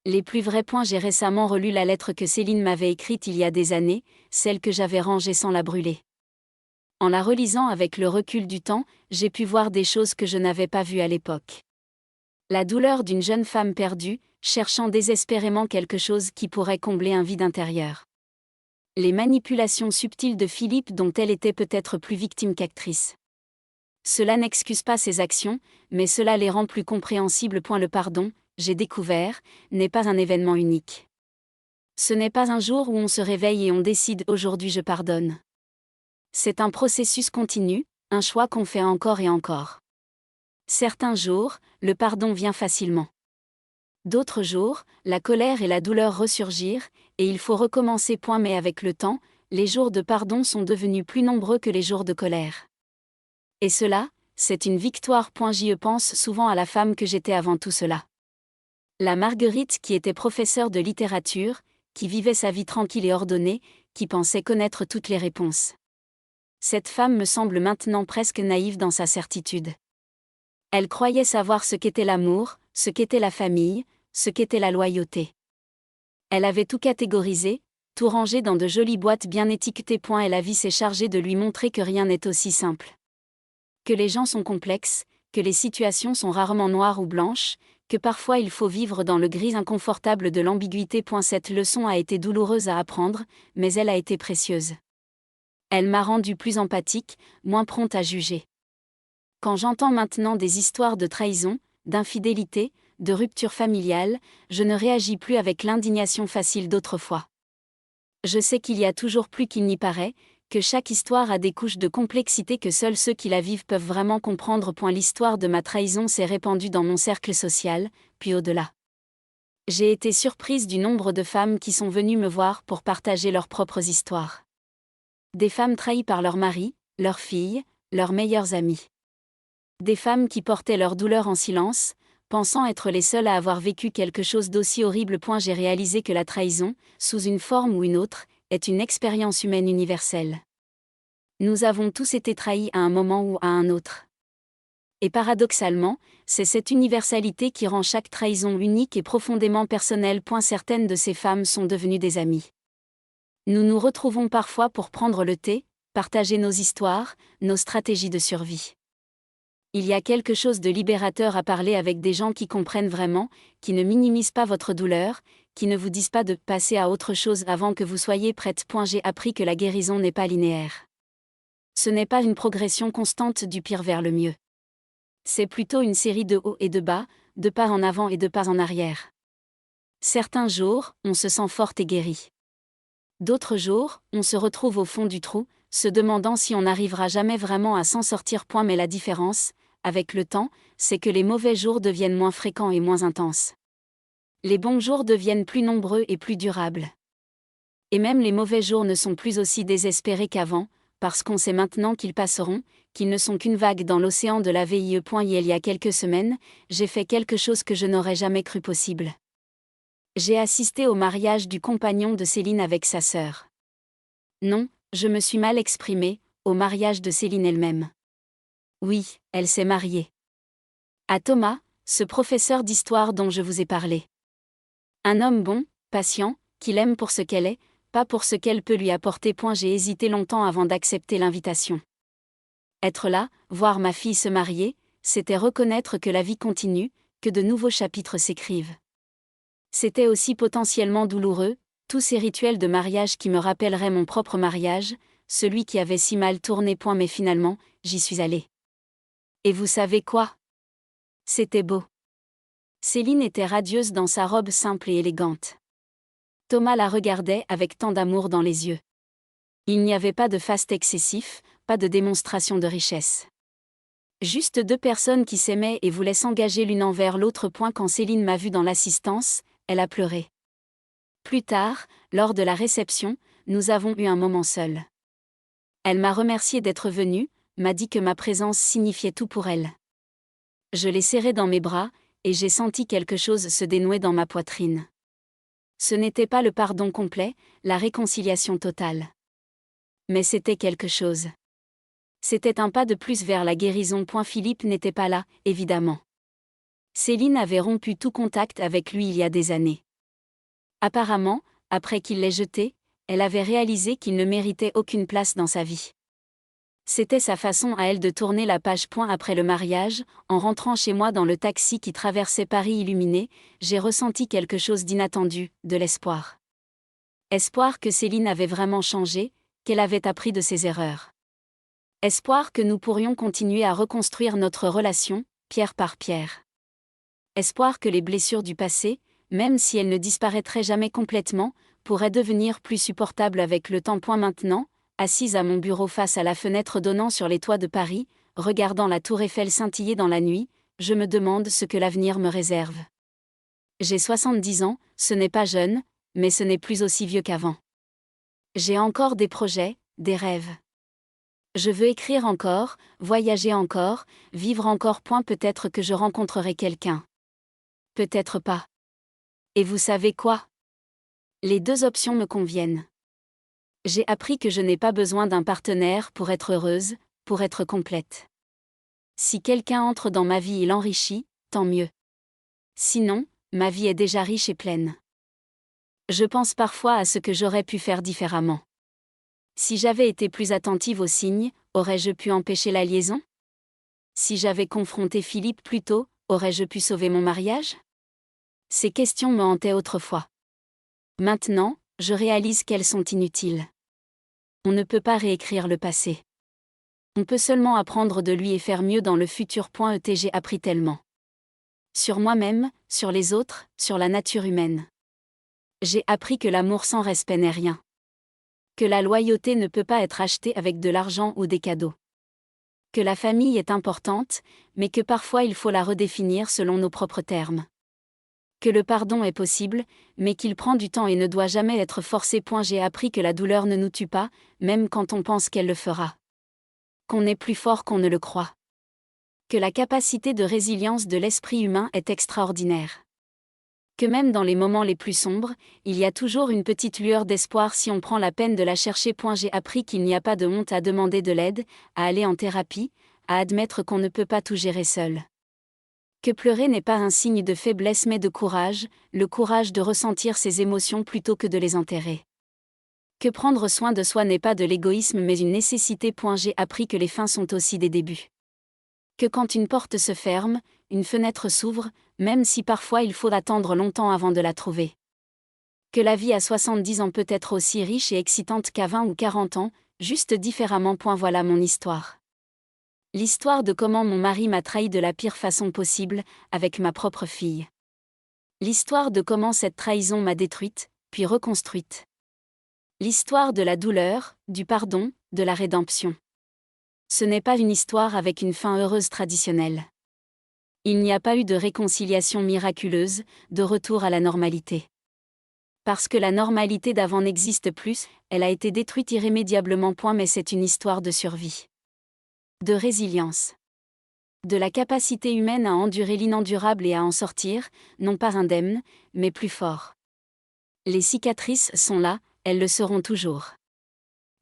Les plus vrais points. J'ai récemment relu la lettre que Céline m'avait écrite il y a des années, celle que j'avais rangée sans la brûler. En la relisant avec le recul du temps, j'ai pu voir des choses que je n'avais pas vues à l'époque. La douleur d'une jeune femme perdue, cherchant désespérément quelque chose qui pourrait combler un vide intérieur. Les manipulations subtiles de Philippe dont elle était peut-être plus victime qu'actrice. Cela n'excuse pas ses actions, mais cela les rend plus compréhensibles. Le pardon, j'ai découvert, n'est pas un événement unique. Ce n'est pas un jour où on se réveille et on décide « aujourd'hui je pardonne ». C'est un processus continu, un choix qu'on fait encore et encore. Certains jours, le pardon vient facilement. D'autres jours, la colère et la douleur ressurgirent, et il faut recommencer. Mais avec le temps, les jours de pardon sont devenus plus nombreux que les jours de colère. Et cela, c'est une victoire. J'y pense souvent à la femme que j'étais avant tout cela. La Marguerite qui était professeure de littérature, qui vivait sa vie tranquille et ordonnée, qui pensait connaître toutes les réponses. Cette femme me semble maintenant presque naïve dans sa certitude. Elle croyait savoir ce qu'était l'amour, ce qu'était la famille, ce qu'était la loyauté. Elle avait tout catégorisé, tout rangé dans de jolies boîtes bien étiquetées. Et la vie s'est chargée de lui montrer que rien n'est aussi simple. Que les gens sont complexes, que les situations sont rarement noires ou blanches, que parfois il faut vivre dans le gris inconfortable de l'ambiguïté. Cette leçon a été douloureuse à apprendre, mais elle a été précieuse. Elle m'a rendue plus empathique, moins prompte à juger. Quand j'entends maintenant des histoires de trahison, d'infidélité, de rupture familiale, je ne réagis plus avec l'indignation facile d'autrefois. Je sais qu'il y a toujours plus qu'il n'y paraît, que chaque histoire a des couches de complexité que seuls ceux qui la vivent peuvent vraiment comprendre. L'histoire de ma trahison s'est répandue dans mon cercle social, puis au-delà. J'ai été surprise du nombre de femmes qui sont venues me voir pour partager leurs propres histoires. Des femmes trahies par leur mari, leurs filles, leurs meilleurs amis. Des femmes qui portaient leur douleur en silence, pensant être les seules à avoir vécu quelque chose d'aussi horrible. J'ai réalisé que la trahison, sous une forme ou une autre, est une expérience humaine universelle. Nous avons tous été trahis à un moment ou à un autre. Et paradoxalement, c'est cette universalité qui rend chaque trahison unique et profondément personnelle. Certaines de ces femmes sont devenues des amies. Nous nous retrouvons parfois pour prendre le thé, partager nos histoires, nos stratégies de survie. Il y a quelque chose de libérateur à parler avec des gens qui comprennent vraiment, qui ne minimisent pas votre douleur, qui ne vous disent pas de passer à autre chose avant que vous soyez prête. J'ai appris que la guérison n'est pas linéaire. Ce n'est pas une progression constante du pire vers le mieux. C'est plutôt une série de hauts et de bas, de pas en avant et de pas en arrière. Certains jours, on se sent forte et guérie. D'autres jours, on se retrouve au fond du trou, se demandant si on n'arrivera jamais vraiment à s'en sortir. Mais la différence, avec le temps, c'est que les mauvais jours deviennent moins fréquents et moins intenses. Les bons jours deviennent plus nombreux et plus durables. Et même les mauvais jours ne sont plus aussi désespérés qu'avant, parce qu'on sait maintenant qu'ils passeront, qu'ils ne sont qu'une vague dans l'océan de la vie. Il y a quelques semaines, j'ai fait quelque chose que je n'aurais jamais cru possible. J'ai assisté au mariage du compagnon de Céline avec sa sœur. Non, je me suis mal exprimée, au mariage de Céline elle-même. Oui, elle s'est mariée. À Thomas, ce professeur d'histoire dont je vous ai parlé. Un homme bon, patient, qui l'aime pour ce qu'elle est, pas pour ce qu'elle peut lui apporter. J'ai hésité longtemps avant d'accepter l'invitation. Être là, voir ma fille se marier, c'était reconnaître que la vie continue, que de nouveaux chapitres s'écrivent. C'était aussi potentiellement douloureux, tous ces rituels de mariage qui me rappelleraient mon propre mariage, celui qui avait si mal tourné. Mais finalement, j'y suis allée. Et vous savez quoi ? C'était beau. Céline était radieuse dans sa robe simple et élégante. Thomas la regardait avec tant d'amour dans les yeux. Il n'y avait pas de faste excessif, pas de démonstration de richesse. Juste deux personnes qui s'aimaient et voulaient s'engager l'une envers l'autre. Quand Céline m'a vue dans l'assistance, elle a pleuré. Plus tard, lors de la réception, nous avons eu un moment seuls. Elle m'a remercié d'être venue, m'a dit que ma présence signifiait tout pour elle. Je l'ai serrée dans mes bras, et j'ai senti quelque chose se dénouer dans ma poitrine. Ce n'était pas le pardon complet, la réconciliation totale. Mais c'était quelque chose. C'était un pas de plus vers la guérison. Philippe n'était pas là, évidemment. Céline avait rompu tout contact avec lui il y a des années. Apparemment, après qu'il l'ait jeté, elle avait réalisé qu'il ne méritait aucune place dans sa vie. C'était sa façon à elle de tourner la page. Après le mariage, en rentrant chez moi dans le taxi qui traversait Paris illuminé, j'ai ressenti quelque chose d'inattendu, de l'espoir. Espoir que Céline avait vraiment changé, qu'elle avait appris de ses erreurs. Espoir que nous pourrions continuer à reconstruire notre relation, pierre par pierre. Espoir que les blessures du passé, même si elles ne disparaîtraient jamais complètement, pourraient devenir plus supportables avec le temps. Maintenant, assise à mon bureau face à la fenêtre donnant sur les toits de Paris, regardant la tour Eiffel scintiller dans la nuit, je me demande ce que l'avenir me réserve. J'ai 70 ans, ce n'est pas jeune, mais ce n'est plus aussi vieux qu'avant. J'ai encore des projets, des rêves. Je veux écrire encore, voyager encore, vivre encore. Peut-être que je rencontrerai quelqu'un. Peut-être pas. Et vous savez quoi? Les deux options me conviennent. J'ai appris que je n'ai pas besoin d'un partenaire pour être heureuse, pour être complète. Si quelqu'un entre dans ma vie et l'enrichit, tant mieux. Sinon, ma vie est déjà riche et pleine. Je pense parfois à ce que j'aurais pu faire différemment. Si j'avais été plus attentive aux signes, aurais-je pu empêcher la liaison? Si j'avais confronté Philippe plus tôt, aurais-je pu sauver mon mariage? Ces questions me hantaient autrefois. Maintenant, je réalise qu'elles sont inutiles. On ne peut pas réécrire le passé. On peut seulement apprendre de lui et faire mieux dans le futur. J'ai appris tellement. Sur moi-même, sur les autres, sur la nature humaine. J'ai appris que l'amour sans respect n'est rien. Que la loyauté ne peut pas être achetée avec de l'argent ou des cadeaux. Que la famille est importante, mais que parfois il faut la redéfinir selon nos propres termes. Que le pardon est possible, mais qu'il prend du temps et ne doit jamais être forcé. J'ai appris que la douleur ne nous tue pas, même quand on pense qu'elle le fera. Qu'on est plus fort qu'on ne le croit. Que la capacité de résilience de l'esprit humain est extraordinaire. Que même dans les moments les plus sombres, il y a toujours une petite lueur d'espoir si on prend la peine de la chercher. J'ai appris qu'il n'y a pas de honte à demander de l'aide, à aller en thérapie, à admettre qu'on ne peut pas tout gérer seul. Que pleurer n'est pas un signe de faiblesse mais de courage, le courage de ressentir ses émotions plutôt que de les enterrer. Que prendre soin de soi n'est pas de l'égoïsme mais une nécessité. J'ai appris que les fins sont aussi des débuts. Que quand une porte se ferme, une fenêtre s'ouvre, même si parfois il faut attendre longtemps avant de la trouver. Que la vie à 70 ans peut être aussi riche et excitante qu'à 20 ou 40 ans, juste différemment. Voilà mon histoire. L'histoire de comment mon mari m'a trahi de la pire façon possible, avec ma propre fille. L'histoire de comment cette trahison m'a détruite, puis reconstruite. L'histoire de la douleur, du pardon, de la rédemption. Ce n'est pas une histoire avec une fin heureuse traditionnelle. Il n'y a pas eu de réconciliation miraculeuse, de retour à la normalité. Parce que la normalité d'avant n'existe plus, elle a été détruite irrémédiablement. Mais c'est une histoire de survie. De résilience. De la capacité humaine à endurer l'inendurable et à en sortir, non pas indemne, mais plus fort. Les cicatrices sont là, elles le seront toujours.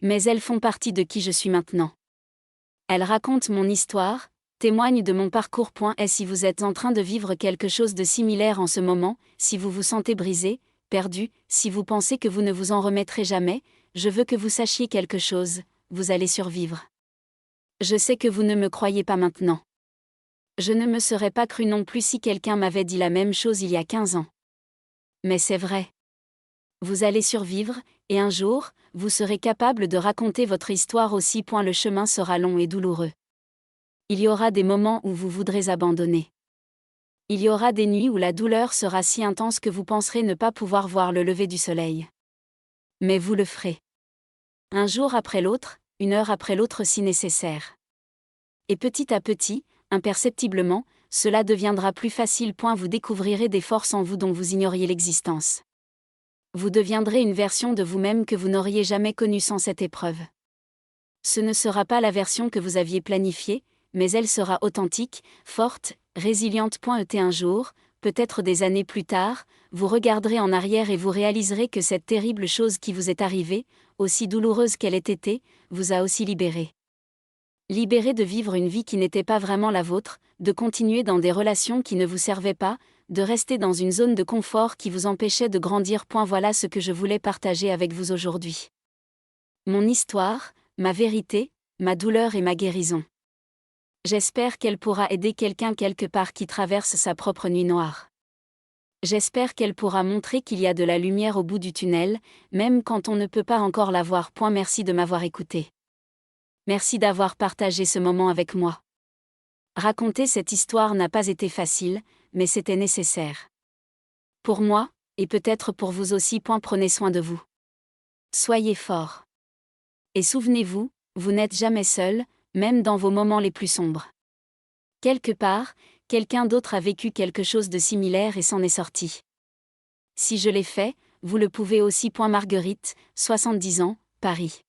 Mais elles font partie de qui je suis maintenant. Elles racontent mon histoire, témoignent de mon parcours. Et si vous êtes en train de vivre quelque chose de similaire en ce moment, si vous vous sentez brisé, perdu, si vous pensez que vous ne vous en remettrez jamais, je veux que vous sachiez quelque chose, vous allez survivre. Je sais que vous ne me croyez pas maintenant. Je ne me serais pas cru non plus si quelqu'un m'avait dit la même chose il y a 15 ans. Mais c'est vrai. Vous allez survivre, et un jour, vous serez capable de raconter votre histoire aussi. Le chemin sera long et douloureux. Il y aura des moments où vous voudrez abandonner. Il y aura des nuits où la douleur sera si intense que vous penserez ne pas pouvoir voir le lever du soleil. Mais vous le ferez. Un jour après l'autre, une heure après l'autre si nécessaire. Et petit à petit, imperceptiblement, cela deviendra plus facile. Vous découvrirez des forces en vous dont vous ignoriez l'existence. Vous deviendrez une version de vous-même que vous n'auriez jamais connue sans cette épreuve. Ce ne sera pas la version que vous aviez planifiée, mais elle sera authentique, forte, résiliente. Un jour, peut-être des années plus tard, vous regarderez en arrière et vous réaliserez que cette terrible chose qui vous est arrivée, aussi douloureuse qu'elle ait été, vous a aussi libéré. Libéré de vivre une vie qui n'était pas vraiment la vôtre, de continuer dans des relations qui ne vous servaient pas, de rester dans une zone de confort qui vous empêchait de grandir. Voilà ce que je voulais partager avec vous aujourd'hui. Mon histoire, ma vérité, ma douleur et ma guérison. J'espère qu'elle pourra aider quelqu'un quelque part qui traverse sa propre nuit noire. J'espère qu'elle pourra montrer qu'il y a de la lumière au bout du tunnel, même quand on ne peut pas encore la voir. Merci de m'avoir écouté. Merci d'avoir partagé ce moment avec moi. Raconter cette histoire n'a pas été facile, mais c'était nécessaire. Pour moi, et peut-être pour vous aussi. Prenez soin de vous. Soyez forts. Et souvenez-vous, vous n'êtes jamais seul, même dans vos moments les plus sombres. Quelque part, quelqu'un d'autre a vécu quelque chose de similaire et s'en est sorti. Si je l'ai fait, vous le pouvez aussi. Marguerite, 70 ans, Paris.